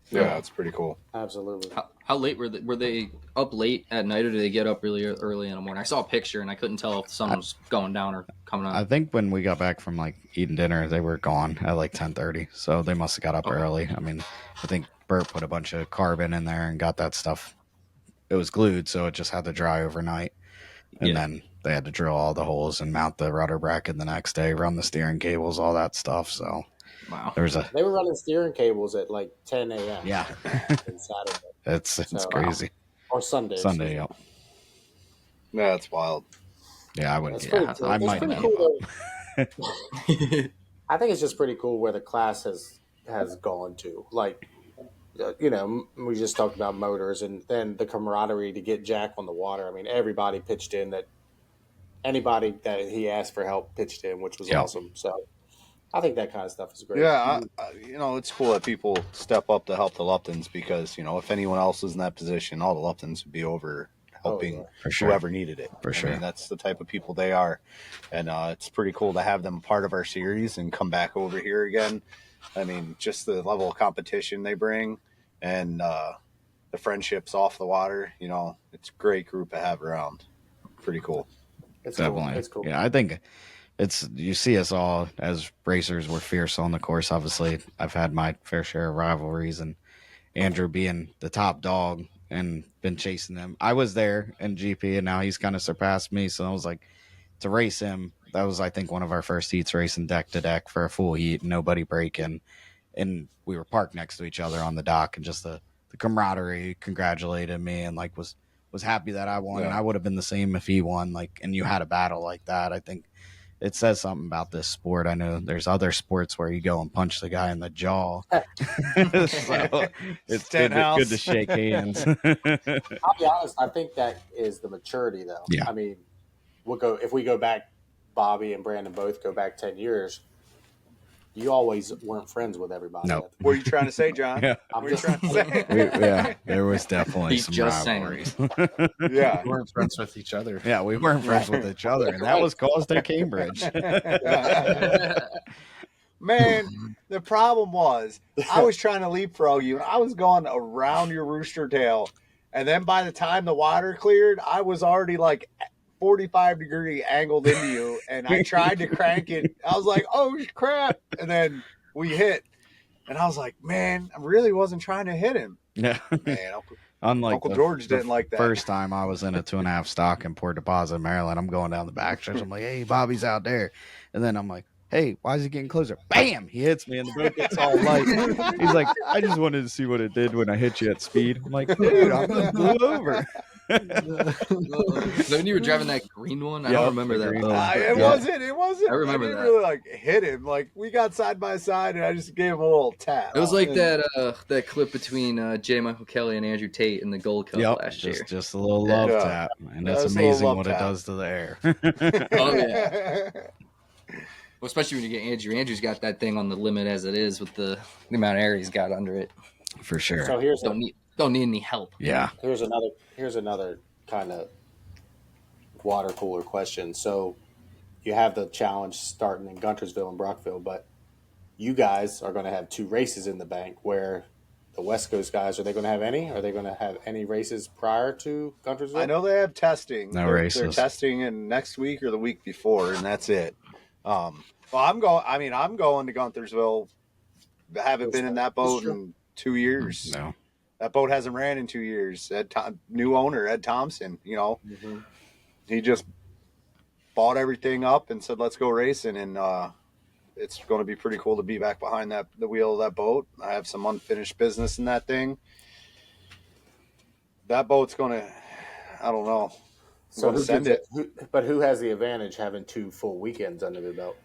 Speaker 1: Yeah, it's pretty cool.
Speaker 2: Absolutely.
Speaker 4: How late were they? Were they up late at night, or did they get up really early in the morning? I saw a picture and I couldn't tell if the sun was going down or coming up.
Speaker 3: I think when we got back from like eating dinner, they were gone at like 10:30. So they must have got up early. I mean, I think Bert put a bunch of carbon in there and got that stuff. It was glued, so it just had to dry overnight. And then they had to drill all the holes and mount the rudder bracket the next day, run the steering cables, all that stuff. So
Speaker 4: wow,
Speaker 2: they were running steering cables at like 10 a.m.
Speaker 3: Yeah,
Speaker 2: on Saturday.
Speaker 3: it's crazy.
Speaker 2: Or Sunday.
Speaker 3: Sunday,
Speaker 1: yeah. That's wild.
Speaker 3: Yeah, I wouldn't.
Speaker 2: Cool.
Speaker 3: I might
Speaker 2: pretty
Speaker 3: not.
Speaker 2: cool. I think it's just pretty cool where the class has gone to. Like, we just talked about motors, and then the camaraderie to get Jack on the water. I mean, everybody pitched in. That anybody that he asked for help pitched in, which was awesome. So I think that kind of stuff is great.
Speaker 1: Yeah, it's cool that people step up to help the Luptons, because if anyone else was in that position, all the Luptons would be over helping whoever needed it.
Speaker 3: For sure.
Speaker 1: I mean, that's the type of people they are, and it's pretty cool to have them part of our series and come back over here again. I mean, just the level of competition they bring, and the friendships off the water. It's a great group to have around. Pretty cool.
Speaker 3: Definitely.
Speaker 2: Cool. It's cool.
Speaker 3: Yeah, I think you see us all as racers. We're fierce on the course. Obviously, I've had my fair share of rivalries, and Andrew being the top dog and been chasing them. I was there in GP, and now he's kind of surpassed me. So I was like, to race him, that was, I think, one of our first heats, racing deck to deck for a full heat, nobody breaking. And we were parked next to each other on the dock, and just the camaraderie, congratulated me, and like was happy that I won. And I would have been the same if he won. Like, and you had a battle like that. I think it says something about this sport. I know there's other sports where you go and punch the guy in the jaw. So it's good to shake hands.
Speaker 2: I'll be honest. I think that is the maturity, though.
Speaker 3: Yeah.
Speaker 2: I mean, if we go back, Bobby and Brandon both go back 10 years. You always weren't friends with everybody.
Speaker 3: No.
Speaker 1: What are you trying to say, John?
Speaker 3: Yeah.
Speaker 2: I'm
Speaker 1: What are you
Speaker 2: just
Speaker 1: trying to say?
Speaker 3: There was definitely
Speaker 4: He's
Speaker 3: some
Speaker 4: just
Speaker 3: rivalries.
Speaker 1: Yeah.
Speaker 5: We weren't friends with each other.
Speaker 3: Yeah, we weren't friends with each other, and that was caused at Cambridge.
Speaker 1: Man, the problem was I was trying to leapfrog you, and I was going around your rooster tail, and then by the time the water cleared, I was already like 45-degree angled into you, and I tried to crank it. I was like, oh crap, and then we hit, and I was like, man, I really wasn't trying to hit him.
Speaker 3: Yeah,
Speaker 1: Man,
Speaker 3: unlike
Speaker 1: Uncle George didn't like that.
Speaker 3: First time I was in a 2.5 stock in Port Deposit, Maryland, I'm going down the back stretch. I'm like, hey, Bobby's out there, and then I'm like, hey, why is he getting closer? Bam! He hits me, and the boat gets all light. He's like, I just wanted to see what it did when I hit you at speed. I'm like, dude, I'm gonna blow over.
Speaker 4: When you were driving that green one, I don't remember that.
Speaker 1: It wasn't.
Speaker 4: I remember
Speaker 1: I didn't
Speaker 4: that.
Speaker 1: really like hit him. Like, we got side by side, and I just gave him a little tap.
Speaker 4: It was like that clip between J. Michael Kelly and Andrew Tate in the Gold Cup last year.
Speaker 3: Just a little love tap, and it's amazing what it does to the air.
Speaker 4: Oh yeah. Well, especially when you get Andrew. Andrew's got that thing on the limit as it is with the amount of air he's got under it.
Speaker 3: For sure.
Speaker 2: So
Speaker 4: don't need any help.
Speaker 3: Yeah.
Speaker 2: Here's another kind of water cooler question. So you have the challenge starting in Guntersville and Brockville, but you guys are going to have 2 races in the bank. Where the West Coast guys, are they going to have any? Are they going to have any races prior to Guntersville?
Speaker 1: I know they have testing.
Speaker 3: No
Speaker 1: They're
Speaker 3: races.
Speaker 1: testing in next week or the week before, and that's it. Well, I'm going. I mean, I'm going to Guntersville. Haven't been in that boat in 2 years.
Speaker 3: No.
Speaker 1: That boat hasn't ran in 2 years. New owner Ed Thompson. He just bought everything up and said, "Let's go racing." And it's going to be pretty cool to be back behind the wheel of that boat. I have some unfinished business in that thing. That boat's going to, I don't know.
Speaker 2: So who send it? But who has the advantage having 2 full weekends under their belt?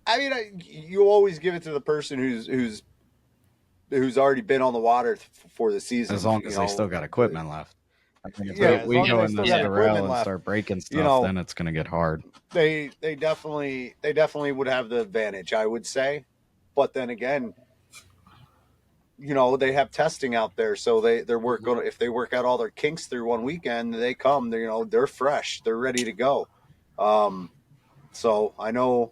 Speaker 1: I mean, you always give it to the person who's already been on the water for the season.
Speaker 3: As long as they still got equipment left. I think if we go in this derail and start breaking stuff, then it's going to get hard.
Speaker 1: They definitely would have the advantage, I would say. But then again, they have testing out there, so if they work out all their kinks through one weekend, they come. They're fresh, they're ready to go. So I know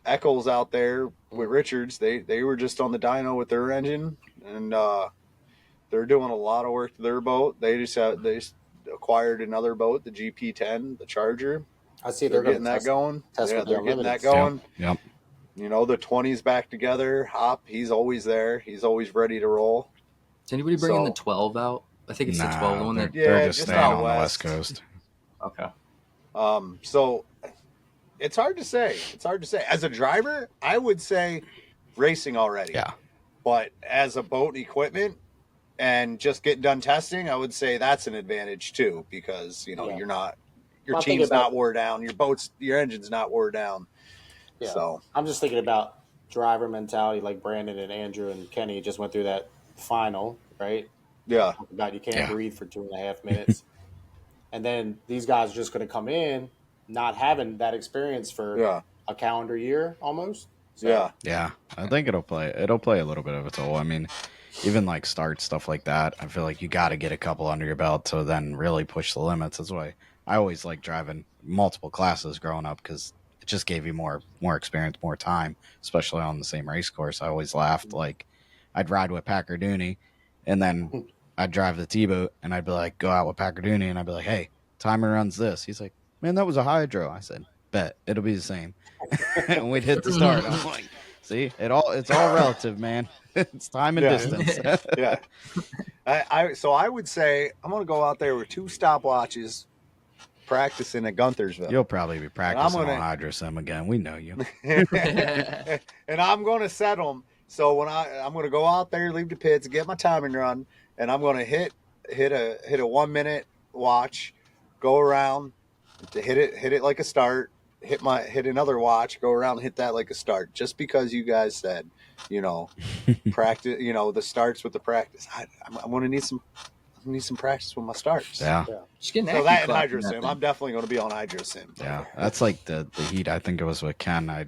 Speaker 1: Eccles out there with Richards. They were just on the dyno with their engine, and they're doing a lot of work to their boat. They just acquired another boat, the GP10, the Charger.
Speaker 2: I see
Speaker 1: they're getting that going. They're getting that going.
Speaker 3: Yep.
Speaker 1: The 20's back together. Hop, he's always there. He's always ready to roll.
Speaker 4: Is anybody bringing the 12 out? I think it's the 12 one.
Speaker 3: They're just staying on the West Coast.
Speaker 4: Okay.
Speaker 1: So it's hard to say. As a driver, I would say racing already.
Speaker 3: Yeah.
Speaker 1: But as a boat and equipment and just getting done testing, I would say that's an advantage too, because you're not, your team's not wore down, your engine's not wore down.
Speaker 2: Yeah.
Speaker 1: So
Speaker 2: I'm just thinking about driver mentality, like Brandon and Andrew and Kenny just went through that final, right?
Speaker 1: Yeah.
Speaker 2: About you can't breathe for 2.5 minutes. And then these guys are just going to come in not having that experience for a calendar year almost. So.
Speaker 3: Yeah. I think it'll play a little bit of a toll. I mean, even like start stuff like that, I feel like you got to get a couple under your belt to then really push the limits. That's why I always like driving multiple classes growing up, because it just gave you more experience, more time, especially on the same race course. I always laughed, like I'd ride with Packer Dooney, and then I'd drive the T-boat, and I'd be like, go out with Packer Dooney, and I'd be like, hey, timer runs this. He's like, man, that was a hydro. I said, bet, it'll be the same. And we'd hit the start. I'm like, see, it's all relative, man. It's time and distance.
Speaker 1: Yeah. So I would say I'm going to go out there with 2 stopwatches practicing at Guntersville.
Speaker 3: You'll probably be practicing on Hydro Sim again. We know you.
Speaker 1: And I'm going to set them. So when I'm going to go out there, leave the pits, get my timing run, and I'm going to hit a 1 minute watch, go around, hit it like a start, hit another watch, go around and hit that like a start. Just because you guys said, practice, the starts with the practice. I'm going to need some practice with my starts.
Speaker 3: Yeah.
Speaker 4: Just getting
Speaker 1: so that in Hydro Sim, I'm definitely going to be on Hydro Sim.
Speaker 3: Yeah, that's like the heat. I think it was with Ken. I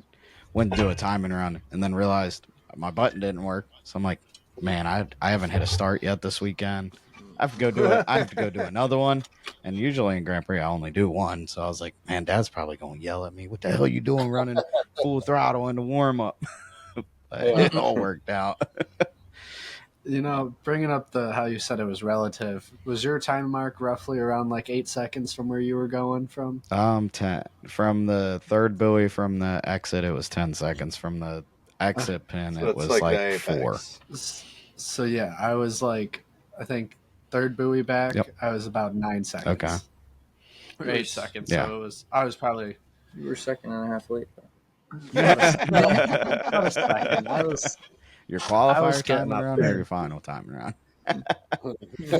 Speaker 3: went to do a timing run and then realized my button didn't work. So I'm like, man, I haven't hit a start yet this weekend. I have to go do it. I have to go do another one. And usually in Grand Prix, I only do one. So I was like, man, Dad's probably going to yell at me. What the hell are you doing running full throttle in the warm up? But it all worked out.
Speaker 5: Bringing up how you said it was relative, was your time mark roughly around like 8 seconds from where you were going from?
Speaker 3: 10 from the third buoy from the exit. It was 10 seconds from the exit pin.
Speaker 1: So
Speaker 3: it was like 4.
Speaker 5: So yeah, I was like, I think third buoy back. Yep. I was about 9 seconds.
Speaker 3: Okay.
Speaker 5: Or 8 seconds.
Speaker 3: Yeah.
Speaker 5: So I was probably.
Speaker 4: You were a second and a half late.
Speaker 5: Not a second.
Speaker 3: Your qualifier time around or your final time around?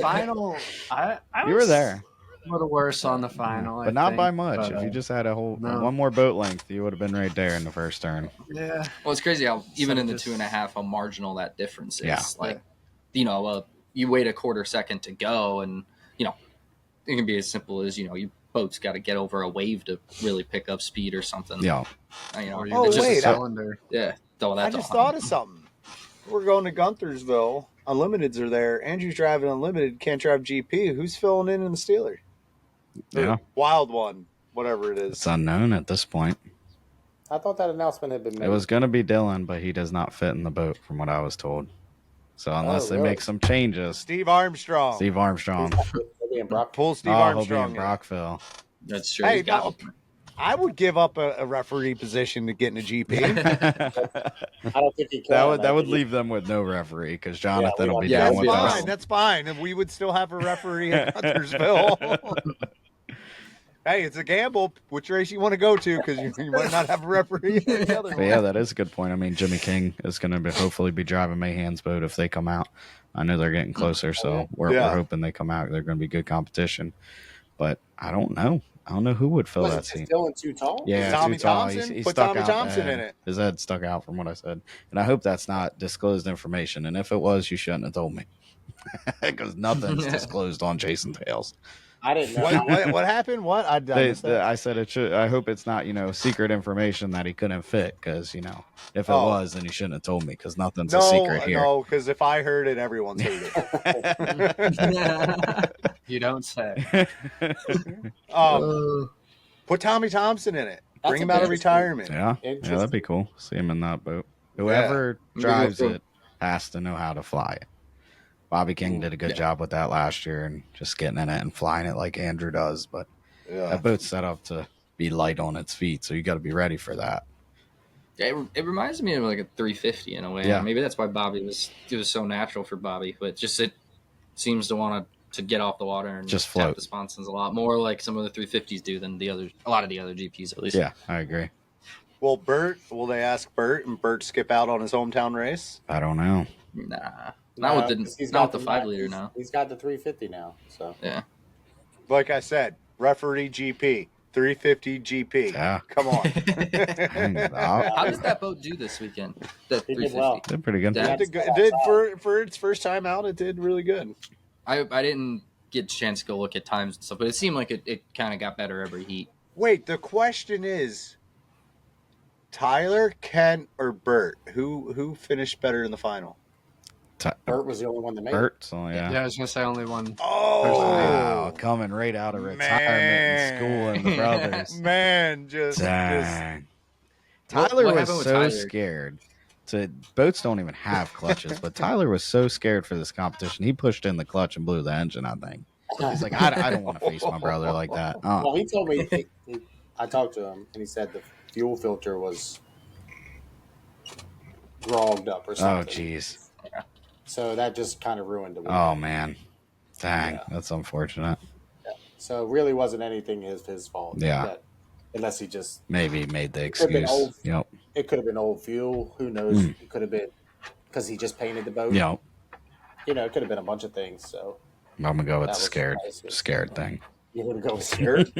Speaker 5: Final. I
Speaker 3: you were there.
Speaker 5: A little worse on the final,
Speaker 3: but not by much. If you just had one more boat length, you would have been right there in the first turn.
Speaker 5: Yeah.
Speaker 4: Well, it's crazy how even in the 2.5, how marginal that difference is. Yeah. Like, you wait a quarter second to go, and it can be as simple as your boat's got to get over a wave to really pick up speed or something.
Speaker 3: Yeah.
Speaker 1: Cylinder.
Speaker 4: Yeah.
Speaker 1: I just thought of something. we're going to Gunther'sville. Unlimiteds are there. Andrew's driving Unlimited. Can't drive GP. Who's filling in the Steeler? The
Speaker 3: Yeah.
Speaker 1: wild one, whatever it is.
Speaker 3: It's unknown at this point.
Speaker 2: I thought that announcement had been made.
Speaker 3: It was going to be Dylan, but he does not fit in the boat, from what I was told. So unless they make some changes,
Speaker 1: Steve Armstrong.
Speaker 2: Pull
Speaker 1: Steve Armstrong.
Speaker 3: He'll be in Brockville.
Speaker 4: That's true.
Speaker 1: Hey, no, I would give up a referee position to get in a GP.
Speaker 2: I don't think he can.
Speaker 3: That would leave them with no referee because Jonathan will be down
Speaker 1: That's
Speaker 3: with
Speaker 1: fine.
Speaker 3: us.
Speaker 1: That's fine. And we would still have a referee at Huntersville. Hey, it's a gamble which race you want to go to because you might not have a referee at the other one.
Speaker 3: Yeah, that is a good point. I mean, Jimmy King is going to hopefully be driving Mahan's boat if they come out. I know they're getting closer, so we're hoping they come out. They're going to be good competition. But I don't know. I don't know who would fill that seat.
Speaker 2: Dylan too tall?
Speaker 3: Yeah,
Speaker 1: Tommy
Speaker 3: too tall.
Speaker 1: Thompson?
Speaker 3: He's
Speaker 1: Put
Speaker 3: stuck
Speaker 1: Tommy
Speaker 3: out
Speaker 1: Thompson
Speaker 3: the
Speaker 1: in
Speaker 3: head.
Speaker 1: it.
Speaker 3: His head stuck out from what I said. And I hope that's not disclosed information. And if it was, you shouldn't have told me. Because nothing's disclosed on Chasin Tails.
Speaker 2: I didn't know.
Speaker 1: What happened? What?
Speaker 3: I said it should. I hope it's not, secret information that he couldn't fit. Because, if it was, then you shouldn't have told me. Because nothing's a secret here.
Speaker 1: No, because if I heard it, everyone's heard it.
Speaker 5: You don't say.
Speaker 1: Put Tommy Thompson in it.
Speaker 2: That's
Speaker 1: Bring him out of
Speaker 2: interesting.
Speaker 1: retirement.
Speaker 3: Yeah, that'd be cool. See him in that boat. Whoever drives it has to know how to fly it. Bobby King did a good job with that last year and just getting in it and flying it like Andrew does. But that boat's set up to be light on its feet, so you got to be ready for that.
Speaker 4: Yeah, it reminds me of like a 350 in a way.
Speaker 3: Yeah.
Speaker 4: Maybe that's why it was so natural for Bobby, but just it seems to want to get off the water and
Speaker 3: just
Speaker 4: tap
Speaker 3: float
Speaker 4: the sponsons a lot more like some of the 350s do than a lot of the other GPs at least.
Speaker 3: Yeah, I agree.
Speaker 1: Will they ask Bert and Bert skip out on his hometown race?
Speaker 3: I don't know.
Speaker 4: Nah. Not with the 5 liter now.
Speaker 2: He's got the 350 now. So
Speaker 4: yeah.
Speaker 1: Like I said, referee GP, 350 GP.
Speaker 3: Yeah.
Speaker 1: Come on.
Speaker 4: How did that boat do this weekend? The 350.
Speaker 2: well.
Speaker 3: Did pretty good.
Speaker 1: It did for its first time out. It did really good.
Speaker 4: I didn't get a chance to go look at times and stuff, but it seemed like it kind of got better every heat.
Speaker 1: Wait, the question is, Tyler, Kent, or Bert? Who finished better in the final?
Speaker 2: Bert was the only one that made
Speaker 3: Bert, so yeah.
Speaker 5: Yeah, I was gonna say only one.
Speaker 1: Oh,
Speaker 3: Wow, coming right out of retirement in school and the brothers.
Speaker 1: Man,
Speaker 3: Dang. Tyler
Speaker 4: What
Speaker 3: was
Speaker 4: happened with
Speaker 3: so
Speaker 4: Tyler?
Speaker 3: scared. Boats don't even have clutches, but Tyler was so scared for this competition. He pushed in the clutch and blew the engine, I think. He's like, I don't want to face my brother like that.
Speaker 2: Well, he told me, I talked to him, and he said the fuel filter was grogged up or something.
Speaker 3: Oh, jeez.
Speaker 2: So that just kind of ruined the weekend.
Speaker 3: Oh, man. Dang, that's unfortunate.
Speaker 2: Yeah. So it really wasn't anything his fault.
Speaker 3: Yeah.
Speaker 2: Unless he just...
Speaker 3: Maybe made the
Speaker 2: It could have been
Speaker 3: excuse. Yep.
Speaker 2: It could have been old fuel. Who knows? It could have been because he just painted the boat.
Speaker 3: Yep.
Speaker 2: It could have been a bunch of things. So
Speaker 3: I'm going to go with
Speaker 2: That
Speaker 3: the
Speaker 2: was nice.
Speaker 3: scared thing.
Speaker 2: you would go scared.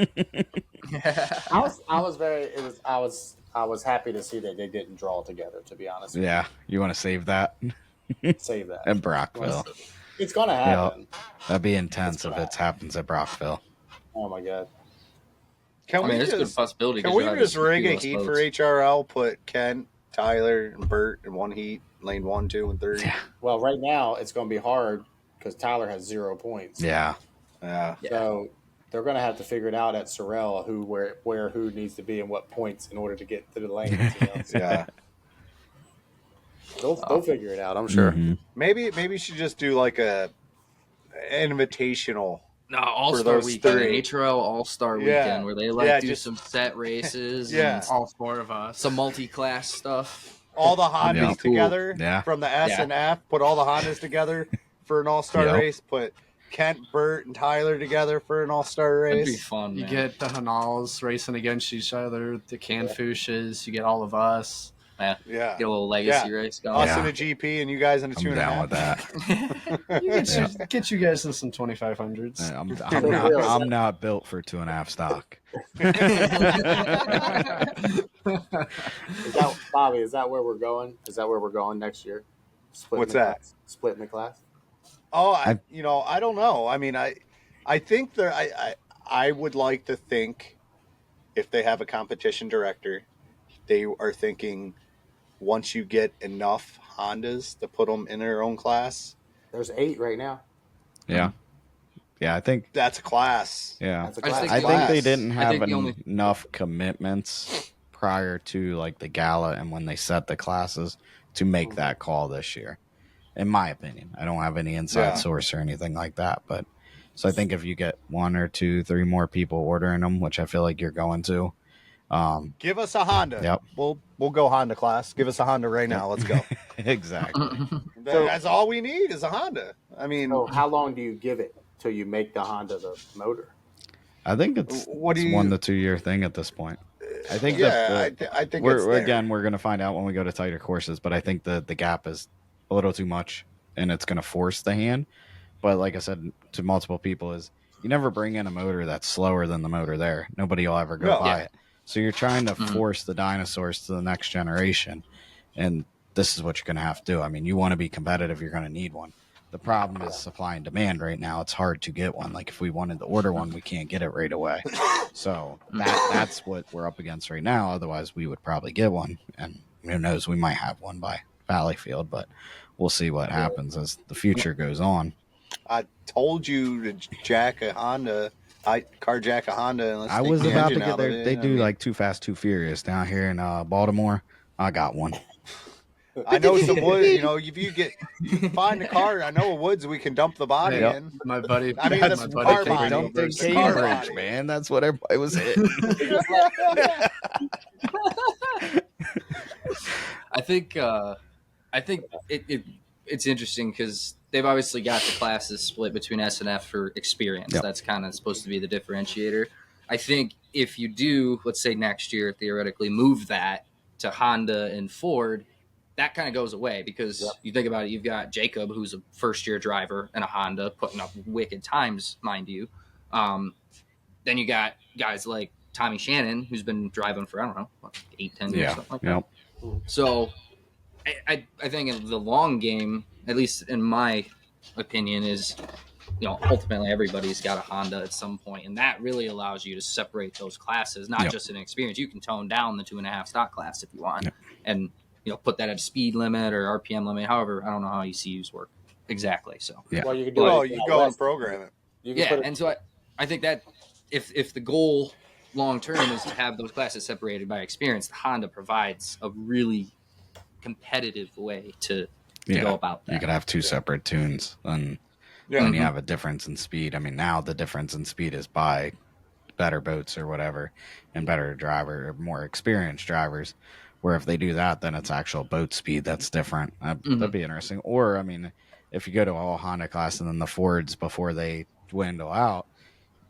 Speaker 2: I was happy to see that they didn't draw together. To be honest, with
Speaker 3: Yeah. You want to save that?
Speaker 2: you. Save that.
Speaker 3: At Brockville.
Speaker 2: It's gonna happen.
Speaker 3: That'd be intense if it happens at Brockville.
Speaker 2: Oh my god.
Speaker 1: Can we
Speaker 4: there's a good
Speaker 1: just
Speaker 4: possibility.
Speaker 1: can
Speaker 4: 'cause
Speaker 1: we
Speaker 4: you'll have
Speaker 1: just
Speaker 4: just
Speaker 1: rig a
Speaker 4: few less
Speaker 1: heat for
Speaker 4: boats.
Speaker 1: HRL? Put Kent, Tyler, and Bert in one heat, lane 1, 2, and 3.
Speaker 3: Yeah.
Speaker 2: Well, right now it's going to be hard because Tyler has 0 points.
Speaker 3: Yeah.
Speaker 1: Yeah.
Speaker 2: So they're going to have to figure it out at Sorel who needs to be in what points in order to get to the lanes.
Speaker 1: Yeah.
Speaker 2: They'll figure it out, I'm sure.
Speaker 3: Mhm.
Speaker 1: Maybe you should just do like an invitational.
Speaker 4: No, All
Speaker 1: for
Speaker 4: Star
Speaker 1: those
Speaker 4: Weekend,
Speaker 1: three.
Speaker 4: HRL All Star
Speaker 1: Yeah.
Speaker 4: Weekend, where they do
Speaker 1: just-
Speaker 4: some set races,
Speaker 1: Yeah.
Speaker 4: and
Speaker 5: All 4 of us.
Speaker 4: some multi-class stuff.
Speaker 1: All the Hondas
Speaker 3: Yeah.
Speaker 1: together
Speaker 3: Yeah.
Speaker 1: from the S
Speaker 4: Yeah.
Speaker 1: and F. Put all the Hondas together for an all-star
Speaker 3: Yep.
Speaker 1: race. Put Kent, Bert, and Tyler together for an all-star
Speaker 4: That'd be
Speaker 1: race.
Speaker 4: fun.
Speaker 5: You
Speaker 4: Man.
Speaker 5: get the Hanals racing against each other, the Canfooshes, you get all of us.
Speaker 1: Yeah.
Speaker 4: Get a little legacy race going.
Speaker 1: Us
Speaker 3: Yeah.
Speaker 1: in a GP and you guys in a
Speaker 3: I'm
Speaker 1: 2.5.
Speaker 3: down with that.
Speaker 5: Get you guys in some 2500s.
Speaker 3: I'm not built for 2.5 stock.
Speaker 2: Bobby, is that where we're going? Is that where we're going next year?
Speaker 1: What's that?
Speaker 2: Splitting the class?
Speaker 1: Oh, I don't know. I mean, I think I would like to think if they have a competition director, they are thinking once you get enough Hondas to put them in their own class.
Speaker 2: There's 8 right now.
Speaker 3: Yeah. Yeah, I think
Speaker 1: that's a class.
Speaker 3: Yeah.
Speaker 2: That's a
Speaker 4: I just
Speaker 2: class.
Speaker 3: I
Speaker 4: the
Speaker 3: think
Speaker 4: only-
Speaker 3: they didn't
Speaker 4: I
Speaker 3: have
Speaker 4: think the only-
Speaker 3: enough commitments prior to like the gala and when they set the classes to make that call this year. In my opinion, I don't have any inside source or anything like that, but so I think if you get 1 or 2, 3 more people ordering them, which I feel like you're going to,
Speaker 1: give us a Honda.
Speaker 3: Yep.
Speaker 1: We'll go Honda class. Give us a Honda right now. Let's go.
Speaker 3: Exactly.
Speaker 1: That's all we need is a Honda. I mean,
Speaker 2: So how long do you give it till you make the Honda the motor?
Speaker 3: I think it's 1 to 2 year thing at this point. I think
Speaker 1: I think
Speaker 3: we're
Speaker 1: it's there.
Speaker 3: we're going to find out when we go to tighter courses, but I think the gap is a little too much and it's going to force the hand. But like I said to multiple people is you never bring in a motor that's slower than the motor there. Nobody will ever go buy it. So you're trying to force the dinosaurs to the next generation. And this is what you're going to have to do. I mean, you want to be competitive, you're going to need one. The problem is supply and demand right now. It's hard to get one. Like if we wanted to order one, we can't get it right away. So that's what we're up against right now. Otherwise, we would probably get one. And who knows, we might have one by Valleyfield, but we'll see what happens as the future goes on.
Speaker 1: I told you to jack a Honda. I carjack a Honda. And let's
Speaker 3: I
Speaker 1: take
Speaker 3: was
Speaker 1: the
Speaker 3: about to
Speaker 1: engine
Speaker 3: get
Speaker 1: out
Speaker 3: there.
Speaker 1: of it.
Speaker 3: They
Speaker 1: I
Speaker 3: do
Speaker 1: mean,
Speaker 3: like Too Fast, Too Furious down here in Baltimore. I got one.
Speaker 1: I know some wood. You know, if you find a car, I know a woods we can dump the body
Speaker 5: Yep.
Speaker 1: in.
Speaker 5: My buddy,
Speaker 1: I mean,
Speaker 5: my
Speaker 1: that's
Speaker 5: buddy
Speaker 1: car
Speaker 5: came
Speaker 1: body.
Speaker 3: Dumped in
Speaker 5: over.
Speaker 3: Cambridge, man. That's what everybody was hitting.
Speaker 4: I think it's interesting because they've obviously got the classes split between S and F for experience.
Speaker 3: Yep.
Speaker 4: That's kind of supposed to be the differentiator. I think if you do, let's say next year, theoretically move that to Honda and Ford, that kind of goes away because you think about it, you've got Jacob, who's a first-year driver in a Honda, putting up wicked times, mind you. Then you got guys like Tommy Shannon, who's been driving for, I don't know, 8-10 years, something like that. So I think in the long game, at least in my opinion, is, you know, ultimately everybody's got a Honda at some point, and that really allows you to separate those classes, not just in experience. You can tone down the 2.5 stock class if you want, and you know, put that at a speed limit or RPM limit. However, I don't know how ECUs work exactly. So
Speaker 2: Well, you can do
Speaker 1: Well,
Speaker 2: it.
Speaker 1: you go and program it.
Speaker 2: You can put it,
Speaker 4: and so I think that if the goal long term is to have those classes separated by experience, the Honda provides a really competitive way to go about that.
Speaker 3: You could have 2 separate tunes, and then you have a difference in speed. I mean, now the difference in speed is by better boats or whatever, and better driver or more experienced drivers. Where if they do that, then it's actual boat speed that's different. That'd be interesting. Or I mean, if you go to all Honda class and then the Fords before they dwindle out,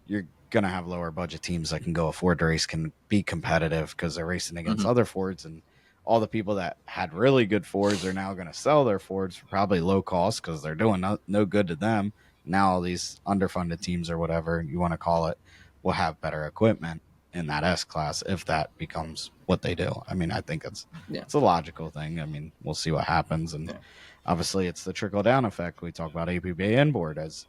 Speaker 3: you're gonna have lower budget teams that can go a Ford race can be competitive because they're racing against other Fords, and all the people that had really good Fords are now going to sell their Fords for probably low cost because they're doing no good to them. Now all these underfunded teams or whatever you want to call it will have better equipment in that S class if that becomes what they do. I mean, I think it's a logical thing. I mean, we'll see what happens, and obviously it's the trickle down effect. We talk about APBA inboard as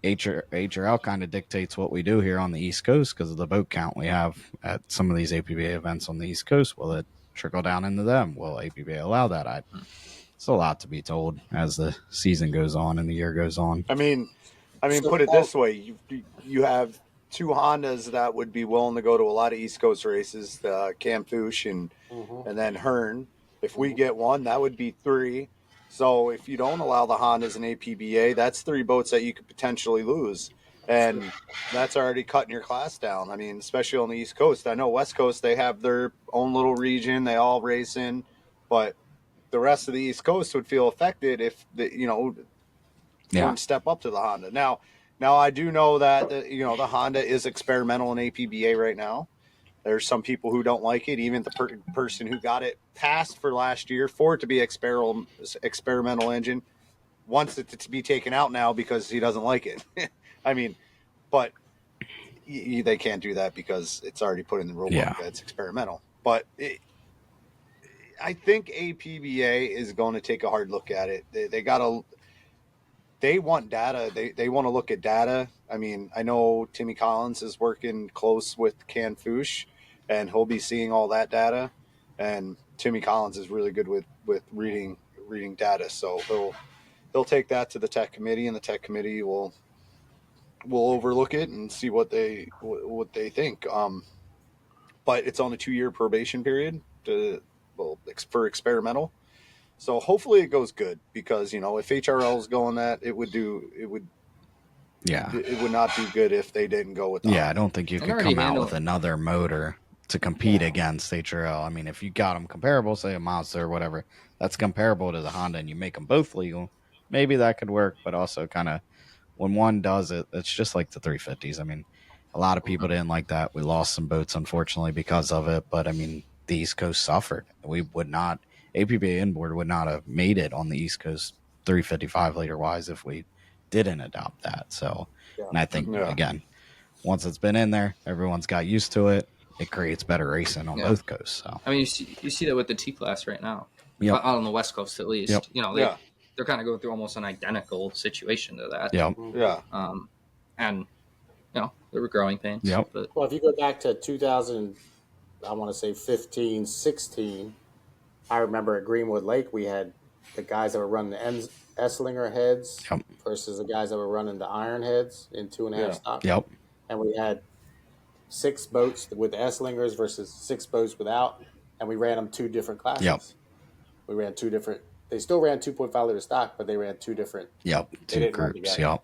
Speaker 3: HRL kind of dictates what we do here on the East Coast because of the boat count we have at some of these APBA events on the East Coast. Will it trickle down into them? Will APBA allow that? It's a lot to be told as the season goes on and the year goes on.
Speaker 1: I mean, put it this way: you have 2 Hondas that would be willing to go to a lot of East Coast races, Cam Fouche and then Hearn. If we get one, that would be 3. So if you don't allow the Hondas in APBA, that's 3 boats that you could potentially lose. And that's already cutting your class down. I mean, especially on the East Coast. I know West Coast, they have their own little region. They all race in. But the rest of the East Coast would feel affected if, wouldn't step up to the Honda. Now I do know that, the Honda is experimental in APBA right now. There's some people who don't like it. Even the person who got it passed for last year for it to be experimental engine wants it to be taken out now because he doesn't like it. I mean, but they can't do that because it's already put in the rule book that it's experimental. But I think APBA is going to take a hard look at it. They want data. They want to look at data. I mean, I know Timmy Collins is working close with Can Fouche, and he'll be seeing all that data. And
Speaker 6: Timmy Collins is really good with reading data, so he'll take that to the tech committee, and the tech committee will overlook it and see what they think. But it's on a 2-year probation period for experimental. So hopefully it goes good, because if HRL is going that, it would not be good if they didn't go with that.
Speaker 3: Yeah, I don't think you could come out with another motor to compete against HRL. I mean, if you got them comparable, say a Mazda or whatever, that's comparable to the Honda, and you make them both legal, maybe that could work. But also, kind of when one does it, it's just like the 350s. I mean, a lot of people didn't like that. We lost some boats, unfortunately, because of it. But I mean, the East Coast suffered. We would not, APBA inboard would not have made it on the East Coast 355 liter wise if we didn't adopt that. So, and I think, again, once it's been in there, everyone's got used to it. It creates better racing on both coasts. So
Speaker 4: I mean, you see that with the T class right now, on the West Coast at least. They're kind of going through almost an identical situation to that. And there were growing pains. But
Speaker 2: well, if you go back to 2000, I want to say 15, 16, I remember at Greenwood Lake we had the guys that were running the Esslinger heads versus the guys that were running the Iron heads in 2.5 stock. And we had 6 boats with the Esslingers versus 6 boats without, and we ran them 2 different classes. We ran 2 different. They still ran 2.5 liter stock, but they ran 2 different.
Speaker 3: 2 groups. Yeah,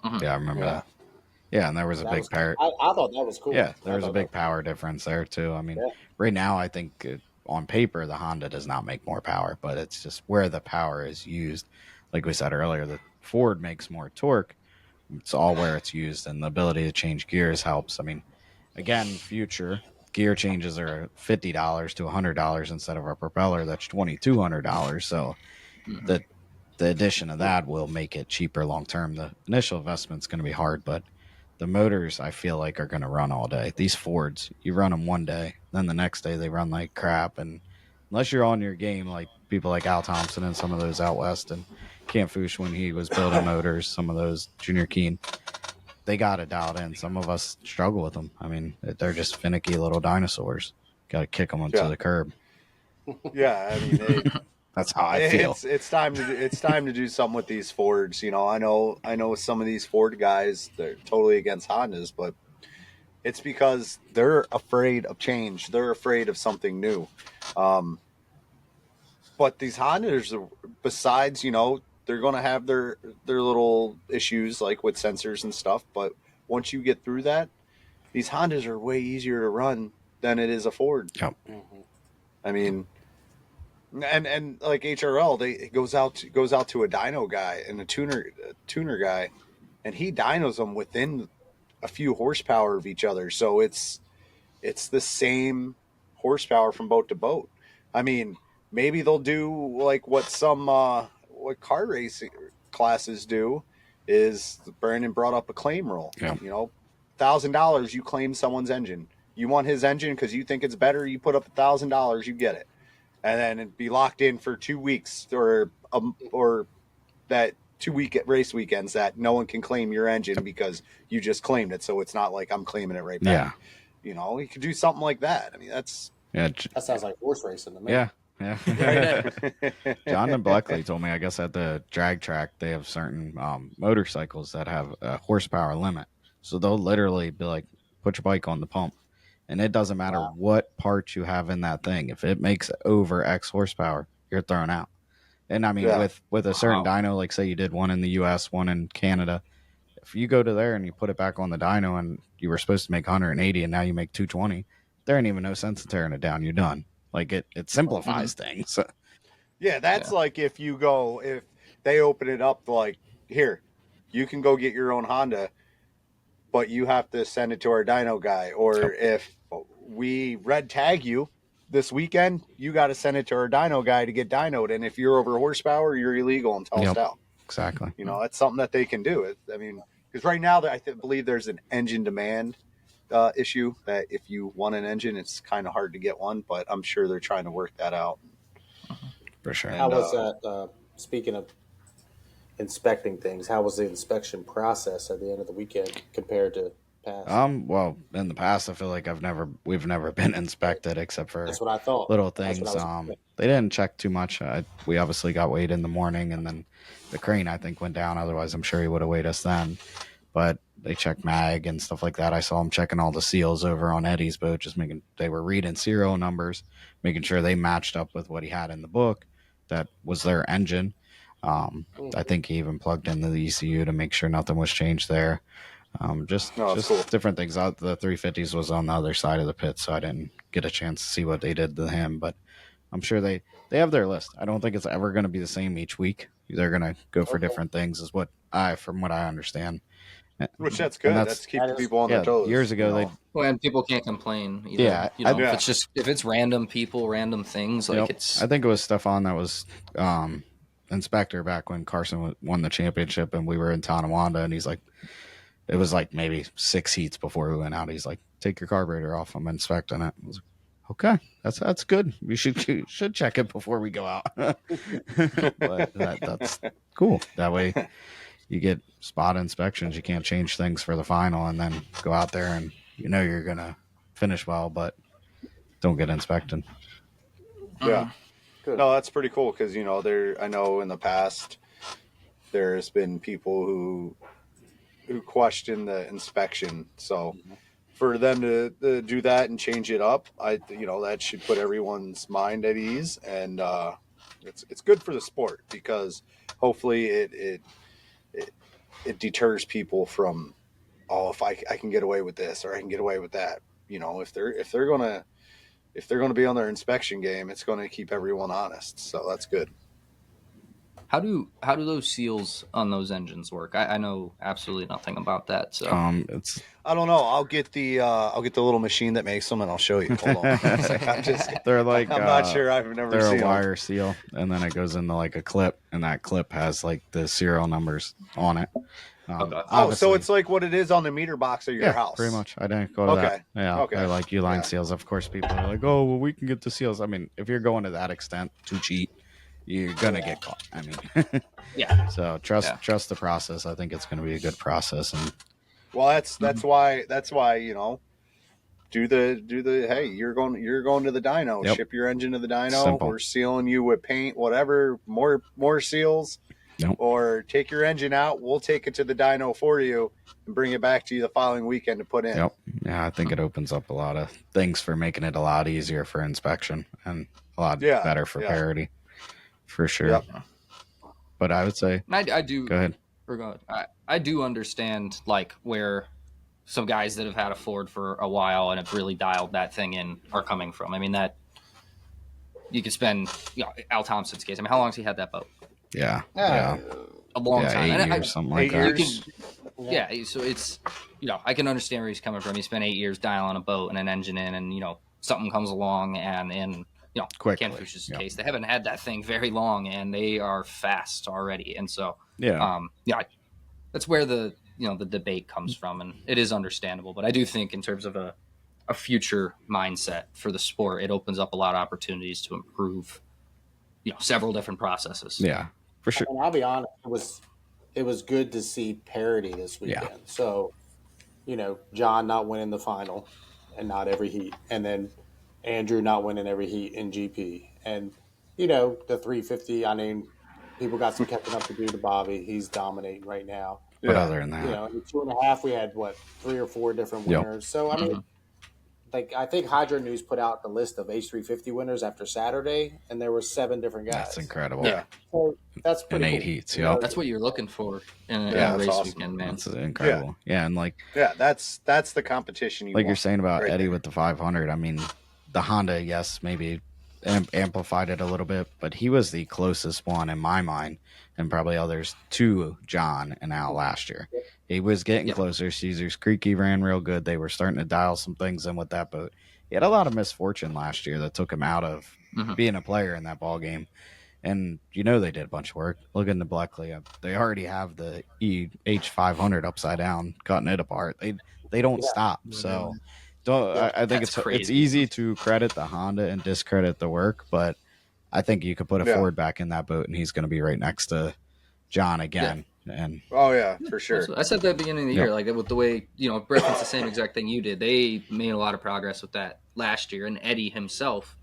Speaker 3: I remember that. Yeah, and there was a big power.
Speaker 2: I thought that was cool.
Speaker 3: Yeah, there was a big power difference there too. I mean, right now I think on paper the Honda does not make more power, but it's just where the power is used. Like we said earlier, the Ford makes more torque. It's all where it's used, and the ability to change gears helps. I mean, again, future gear changes are $50 to $100 instead of our propeller that's $2,200. So the addition of that will make it cheaper long term. The initial investment's going to be hard, but the motors I feel like are going to run all day. These Fords, you run them one day, then the next day they run like crap. And unless you're on your game, like people like Al Thompson and some of those out west, and Cam Fouche when he was building motors, some of those Junior Keen, they got it dialed in. Some of us struggle with them. I mean, they're just finicky little dinosaurs. Got to kick them onto the curb.
Speaker 6: Yeah, I mean,
Speaker 3: that's how I feel.
Speaker 6: It's time to do something with these Fords. I know some of these Ford guys, they're totally against Hondas, but it's because they're afraid of change. They're afraid of something new. But these Hondas, besides, they're going to have their little issues like with sensors and stuff. But once you get through that, these Hondas are way easier to run than it is a Ford. I mean, and like HRL, it goes out to a dyno guy and a tuner guy, and he dynos them within a few horsepower of each other. So it's the same horsepower from boat to boat. I mean, maybe they'll do like what some what car racing classes do. Is Brandon brought up a claim rule? $1,000, you claim someone's engine. You want his engine because you think it's better. You put up $1,000, you get it, and then it'd be locked in for 2 weeks or that 2-week race weekends that no one can claim your engine because you just claimed it. So it's not like I'm claiming it right back. You could do something like that. I mean, that
Speaker 2: sounds like horse racing to me.
Speaker 3: Yeah. John and Buckley told me, I guess at the drag track, they have certain motorcycles that have a horsepower limit. So they'll literally be like, put your bike on the pump. And it doesn't matter what parts you have in that thing. If it makes over X horsepower, you're thrown out. And I mean, with a certain dyno, like say you did one in the US, one in Canada, if you go to there and you put it back on the dyno and you were supposed to make 180 and now you make 220, there ain't even no sense in tearing it down. You're done. Like it simplifies things.
Speaker 6: Yeah, that's like if they open it up like, here, you can go get your own Honda, but you have to send it to our dyno guy. Or if we red tag you this weekend, you got to send it to our dyno guy to get dynoed. And if you're over horsepower, you're illegal and tossed out.
Speaker 3: Exactly.
Speaker 6: That's something that they can do. I mean, because right now I believe there's an engine demand issue that if you want an engine, it's kind of hard to get one, but I'm sure they're trying to work that out.
Speaker 3: For sure.
Speaker 2: How was that, speaking of inspecting things, how was the inspection process at the end of the weekend compared to past?
Speaker 3: Well, in the past, I feel like we've never been inspected except for
Speaker 2: That's what I thought.
Speaker 3: little
Speaker 2: That's
Speaker 3: things.
Speaker 2: what I was.
Speaker 3: They didn't check too much. We obviously got weighed in the morning, and then the crane I think went down. Otherwise, I'm sure he would have weighed us then. But they checked mag and stuff like that. I saw them checking all the seals over on Eddie's boat, just making they were reading serial numbers, making sure they matched up with what he had in the book. That was their engine. I think he even plugged into the ECU to make sure nothing was changed there. Just
Speaker 6: cool.
Speaker 3: different things. The 350s was on the other side of the pit, so I didn't get a chance to see what they did to him. But I'm sure they have their list. I don't think it's ever going to be the same each week. They're going to go for different things, is from what I understand.
Speaker 6: Which that's good. That's keeping people on their toes.
Speaker 3: Years ago,
Speaker 4: and people can't complain either.
Speaker 3: Yeah,
Speaker 4: if it's random people, random things, like it's.
Speaker 3: I think it was Stefan that was inspector back when Carson won the championship, and we were in Tonawanda, and he's like, it was like maybe 6 heats before we went out. He's like, "Take your carburetor off. I'm inspecting it." I was like, "Okay, that's good. We should check it before we go out." But that's cool. That way, you get spot inspections. You can't change things for the final, and then go out there and you're gonna finish well, but don't get inspected.
Speaker 6: Yeah, no, that's pretty cool because I know in the past there's been people who question the inspection. So for them to do that and change it up, that should put everyone's mind at ease, and it's good for the sport because hopefully it deters people from, if I can get away with this or I can get away with that. If they're gonna be on their inspection game, it's going to keep everyone honest. So that's good.
Speaker 4: How do those seals on those engines work? I know absolutely nothing about that. So
Speaker 3: it's
Speaker 6: I don't know. I'll get the little machine that makes them, and I'll show you. Hold on.
Speaker 3: They're like
Speaker 6: I'm not sure. I've never
Speaker 3: they're
Speaker 6: seen
Speaker 3: a wire
Speaker 6: them.
Speaker 3: seal, and then it goes into like a clip, and that clip has like the serial numbers on it.
Speaker 6: So it's like what it is on the meter box of your house.
Speaker 3: Pretty much. I didn't go to that. Yeah.
Speaker 6: Okay.
Speaker 3: They're like U-line seals. Of course, people are like, "Oh, well, we can get the seals." I mean, if you're going to that extent to cheat, you're gonna get caught. I mean,
Speaker 4: yeah.
Speaker 3: So trust the process. I think it's going to be a good process. And
Speaker 6: well, that's why do the hey, you're going to the dyno.
Speaker 3: Yep.
Speaker 6: Ship your engine to the dyno.
Speaker 3: Simple.
Speaker 6: We're sealing you with paint, whatever, more seals.
Speaker 3: Yep.
Speaker 6: Or take your engine out. We'll take it to the dyno for you and bring it back to you the following weekend to put in.
Speaker 3: Yep. Yeah, I think it opens up a lot of things for making it a lot easier for inspection and a lot better for parity, for sure.
Speaker 6: Yep.
Speaker 3: But I would say,
Speaker 4: I do.
Speaker 3: Go ahead.
Speaker 4: I do understand like where some guys that have had a Ford for a while and have really dialed that thing in are coming from. I mean, that you could spend, Al Thompson's case. I mean, how long has he had that boat?
Speaker 3: Yeah.
Speaker 4: A long time.
Speaker 3: 8 years, something like that.
Speaker 4: So it's, I can understand where he's coming from. He spent 8 years dialing a boat and an engine in, and, something comes along, and in,
Speaker 3: Quickly.
Speaker 4: Ken Fuchs's case, they haven't had that thing very long, and they are fast already. And so, that's where the debate comes from, and it is understandable. But I do think in terms of a future mindset for the sport, it opens up a lot of opportunities to improve, several different processes.
Speaker 3: Yeah, for sure.
Speaker 2: And I'll be honest, it was good to see parity this weekend.
Speaker 3: Yeah.
Speaker 2: So, John not winning the final and not every heat, and then Andrew not winning every heat in GP, and the 350. I mean, people got some catching up to do to Bobby. He's dominating right now.
Speaker 3: But other than that,
Speaker 2: in 2.5, we had 3 or 4 different winners. So I mean. I think Hydro News put out the list of H350 winners after Saturday, and there were 7 different guys.
Speaker 3: That's incredible.
Speaker 6: Yeah.
Speaker 2: So that's pretty
Speaker 3: in 8
Speaker 2: cool.
Speaker 3: heats. Yeah.
Speaker 4: That's what you're looking for in a race
Speaker 6: awesome.
Speaker 4: weekend, man.
Speaker 3: That's incredible. Yeah, and
Speaker 6: that's the competition you want.
Speaker 3: You're saying about
Speaker 6: right
Speaker 3: Eddie
Speaker 6: there.
Speaker 3: with the 500. I mean, the Honda, yes, maybe amplified it a little bit, but he was the closest one in my mind, and probably others, to John and Al last year. He was getting closer. Caesars Creek, he ran real good. They were starting to dial some things in with that boat. He had a lot of misfortune last year that took him out of being a player in that ball game. And they did a bunch of work. Look into Bleckley. They already have the H500 upside down, cutting it apart. They don't stop. So I think it's easy to credit the Honda and discredit the work, but I think you could put a Ford back in that boat, and he's going to be right next to John again. And
Speaker 6: oh yeah, for sure.
Speaker 4: I said that at the beginning of the year, like with the way, reference the same exact thing you did. They made a lot of progress with that last year, and Eddie himself,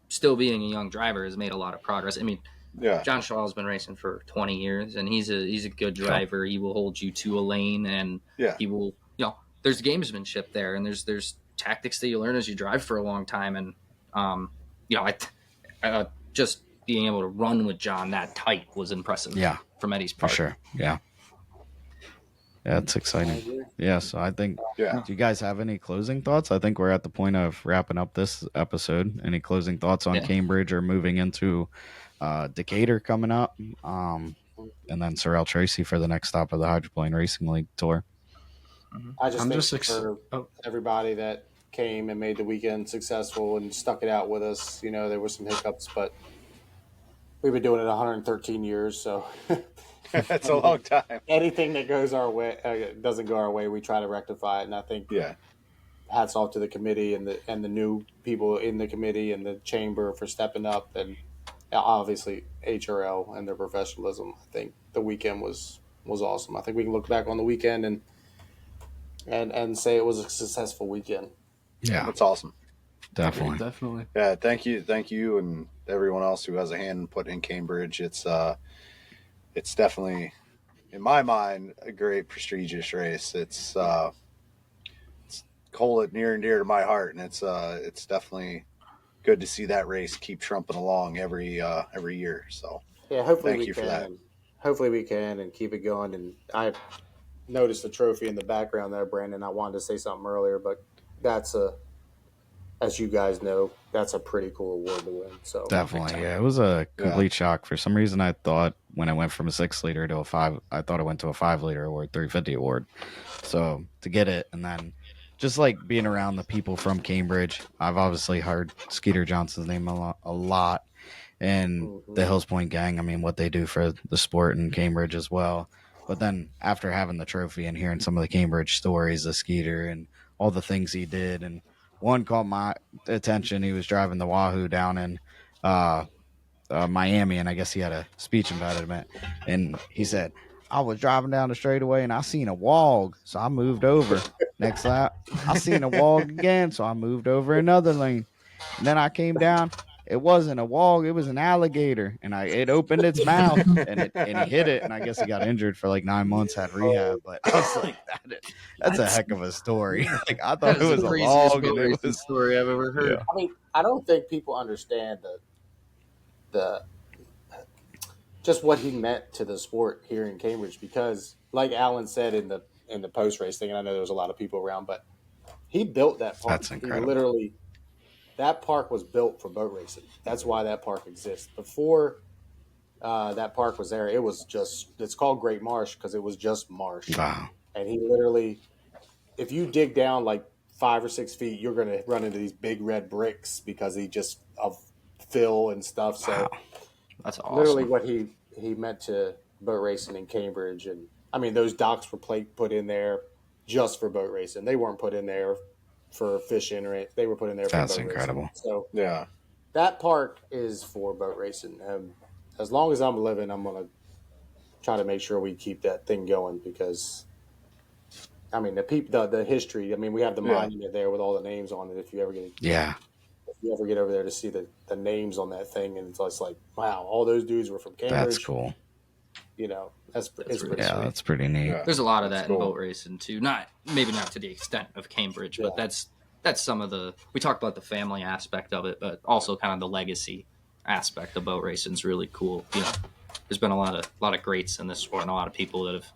Speaker 4: still being a young driver, has made a lot of progress. I mean,
Speaker 6: Yeah,
Speaker 4: John Shaw's been racing for 20 years, and he's a good driver. He will hold you to a lane, and
Speaker 6: yeah,
Speaker 4: he will, there's gamesmanship there, and there's tactics that you learn as you drive for a long time, and just being able to run with John that tight was impressive.
Speaker 3: Yeah,
Speaker 4: from Eddie's
Speaker 3: for
Speaker 4: part.
Speaker 3: sure. Yeah, it's exciting. Yeah, so I think.
Speaker 6: yeah.
Speaker 3: Do you guys have any closing thoughts? I think we're at the point of wrapping up this episode. Any closing thoughts on Cambridge or moving into Decatur coming up? And then Sorrel Tracy for the next stop of the Hydroplane Racing League tour.
Speaker 2: I just think for everybody that came and made the weekend successful and stuck it out with us, there were some hiccups, but we've been doing it 113 years, so
Speaker 6: That's a long time.
Speaker 2: Anything that goes our way doesn't go our way, we try to rectify it. And I think hats off to the committee and the new people in the committee and the chamber for stepping up, and obviously HRL and their professionalism. I think the weekend was awesome. I think we can look back on the weekend and say it was a successful weekend.
Speaker 3: Yeah,
Speaker 6: that's awesome.
Speaker 5: Definitely.
Speaker 6: Yeah, thank you, and everyone else who has a hand in putting in Cambridge. It's definitely, in my mind, a great prestigious race. It's hold it near and dear to my heart, and it's definitely good to see that race keep trumping along every year. So
Speaker 2: yeah, hopefully
Speaker 6: thank you for that.
Speaker 2: Hopefully we can and keep it going. And I noticed the trophy in the background there, Brandon. I wanted to say something earlier, but that's as you guys know, that's a pretty cool award to win. So
Speaker 3: definitely, yeah, it was a complete shock. For some reason, I thought when it went from a 6-liter to a 5, I thought it went to a 5-liter award, 350 award. So to get it, and then just like being around the people from Cambridge, I've obviously heard Skeeter Johnson's name a lot, and the Hills Point gang. I mean, what they do for the sport in Cambridge as well. But then after having the trophy and hearing some of the Cambridge stories of Skeeter and all the things he did, and one caught my attention. He was driving the Wahoo down in Miami, and I guess he had a speech impediment. And he said, I was driving down the straightaway, and I seen a wog, so I moved over. Next lap, I seen a wog again, so I moved over another lane. And then I came down. It wasn't a wog, it was an alligator. And it opened its mouth, and he hit it. And I guess he got injured for like 9 months, had rehab. But I was like, that's a heck of a story. Like, I thought it was a wog. And it was
Speaker 5: story I've ever heard.
Speaker 3: Yeah.
Speaker 2: I mean, I don't think people understand the just what he meant to the sport here in Cambridge, because like Alan said in the post race thing, and I know there was a lot of people around, but he built that park.
Speaker 3: That's incredible.
Speaker 2: He literally, that park was built for boat racing. That's why that park exists. Before that park was there, it was it's called Great Marsh because it was just marsh.
Speaker 3: Wow.
Speaker 2: And he literally, if you dig down like 5 or 6 feet, you're going to run into these big red bricks because of fill and stuff. So
Speaker 3: wow.
Speaker 4: That's awesome.
Speaker 2: Literally what he meant to boat racing in Cambridge. And I mean, those docks were put in there just for boat racing. They weren't put in there for fishing or anything. They were put in there for
Speaker 3: That's
Speaker 2: boat
Speaker 3: incredible.
Speaker 2: racing. So
Speaker 6: Yeah,
Speaker 2: that park is for boat racing. As long as I'm living, I'm going to try to make sure we keep that thing going, because I mean, the history, I mean, we have the monument there with all the names on it. If you ever get over there to see the names on that thing, and it's just like, wow, all those dudes were from Cambridge.
Speaker 3: That's cool.
Speaker 2: It's pretty sweet.
Speaker 3: That's pretty neat.
Speaker 6: Yeah.
Speaker 4: There's a lot of that in boat racing too. Maybe not to the extent of Cambridge, but that's some of we talked about the family aspect of it, but also kind of the legacy aspect of boat racing is really cool. There's been a lot of greats in this sport, and a lot of people that have,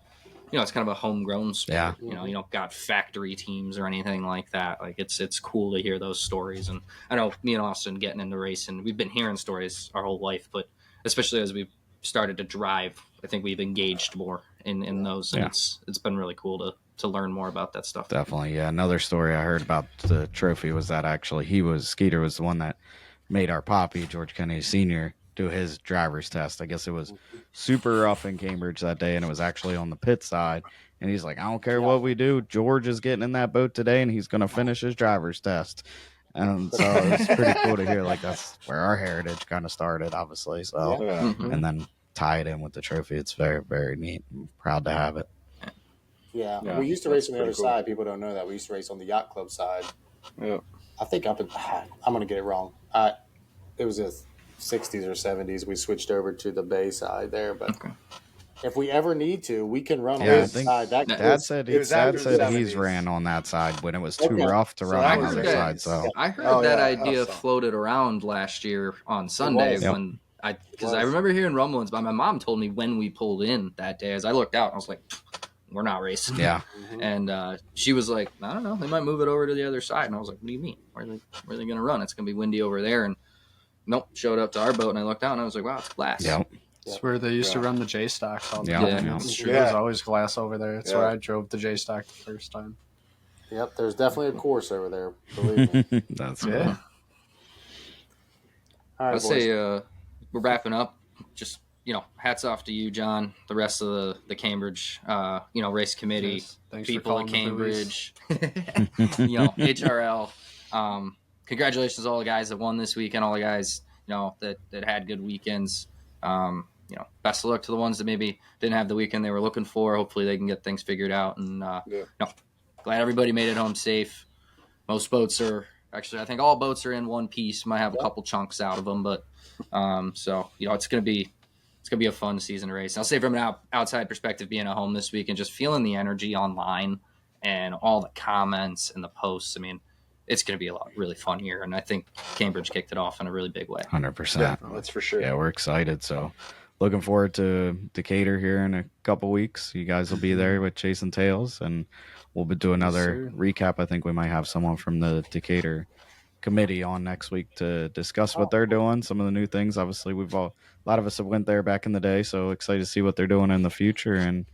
Speaker 4: it's kind of a homegrown sport.
Speaker 3: Yeah.
Speaker 4: You don't got factory teams or anything like that. Like it's cool to hear those stories. And I know me and Austin getting into racing, we've been hearing stories our whole life, but especially as we've started to drive, I think we've engaged more in those. And it's been really cool to learn more about that stuff.
Speaker 3: Definitely. Yeah. Another story I heard about the trophy was that actually Skeeter was the one that made our Poppy, George Kennedy Sr., do his driver's test. I guess it was super rough in Cambridge that day, and it was actually on the pit side. And he's like, I don't care what we do. George is getting in that boat today, and he's going to finish his driver's test. And so it's pretty cool to hear. Like, that's where our heritage kind of started, obviously. So, and then tie it in with the trophy. It's very, very neat. I'm proud to have it.
Speaker 2: Yeah. We used to race on the other
Speaker 6: cool.
Speaker 2: side. People don't know that. We used to race on the yacht club side.
Speaker 6: Yeah.
Speaker 2: I think I'm going to get it wrong. It was the 60s or 70s. We switched over to the bay side there, but if we ever need to, we can run on
Speaker 3: Yeah, I
Speaker 2: that
Speaker 3: think
Speaker 2: side.
Speaker 3: Dad said
Speaker 6: it was after
Speaker 3: Dad said
Speaker 6: the
Speaker 3: he's
Speaker 6: 70s.
Speaker 3: ran on that side when it was too
Speaker 2: Okay.
Speaker 3: rough to
Speaker 2: So
Speaker 3: run
Speaker 2: that
Speaker 3: on the
Speaker 2: was
Speaker 3: other
Speaker 2: the
Speaker 3: side.
Speaker 2: days.
Speaker 3: So
Speaker 4: I heard that idea
Speaker 6: so.
Speaker 4: floated around last year on Sunday
Speaker 2: was.
Speaker 4: when because I remember hearing rumblings, but my mom told me when we pulled in that day. As I looked out, I was like, "We're not racing."
Speaker 3: yeah,
Speaker 4: And she was like, "I don't know, they might move it over to the other side." And I was like, "What do you mean? Where are they going to run? It's going to be windy over there." And nope, showed up to our boat, and I looked out, and I was like, "Wow, it's glass."
Speaker 3: yep.
Speaker 5: It's where they used to run the J stocks all the
Speaker 3: Yeah.
Speaker 5: time.
Speaker 3: Yeah.
Speaker 5: It's true. There's always glass over there. It's where I drove the J stock the first time.
Speaker 2: Yep, there's definitely a course over there. Believe me.
Speaker 3: That's
Speaker 5: Yeah.
Speaker 2: All right,
Speaker 4: Let's
Speaker 2: boys.
Speaker 4: say we're wrapping up. Just hats off to you, John. The rest of the Cambridge, race committee,
Speaker 5: Yes. Thanks
Speaker 4: people
Speaker 5: for
Speaker 4: at
Speaker 5: calling the police.
Speaker 4: Cambridge, HRL. Congratulations to all the guys that won this weekend. All the guys that had good weekends. Best of luck to the ones that maybe didn't have the weekend they were looking for. Hopefully they can get things figured out. And glad everybody made it home safe. Most boats are actually, I think all boats are in one piece. Might have a couple chunks out of them, but so it's gonna be a fun season to race. And I'll say from an outside perspective, being at home this week and just feeling the energy online and all the comments and the posts. I mean, it's going to be a really fun year, and I think Cambridge kicked it off in a really big way.
Speaker 3: 100%.
Speaker 6: Yeah, that's for sure.
Speaker 3: Yeah, we're excited. So looking forward to Decatur here in a couple weeks. You guys will be there with Chasin Tails, and we'll do another recap. I think we might have someone from the Decatur committee on next week to discuss what they're doing, some of the new things. Obviously, a lot of us have went there back in the day, so excited to see what they're doing in the future. And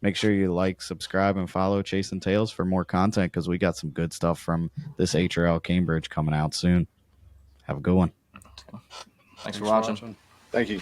Speaker 3: make sure you like, subscribe, and follow Chasin Tails for more content, because we got some good stuff from this HRL Cambridge coming out soon. Have a good one.
Speaker 4: Thanks for watching.
Speaker 6: Thank you.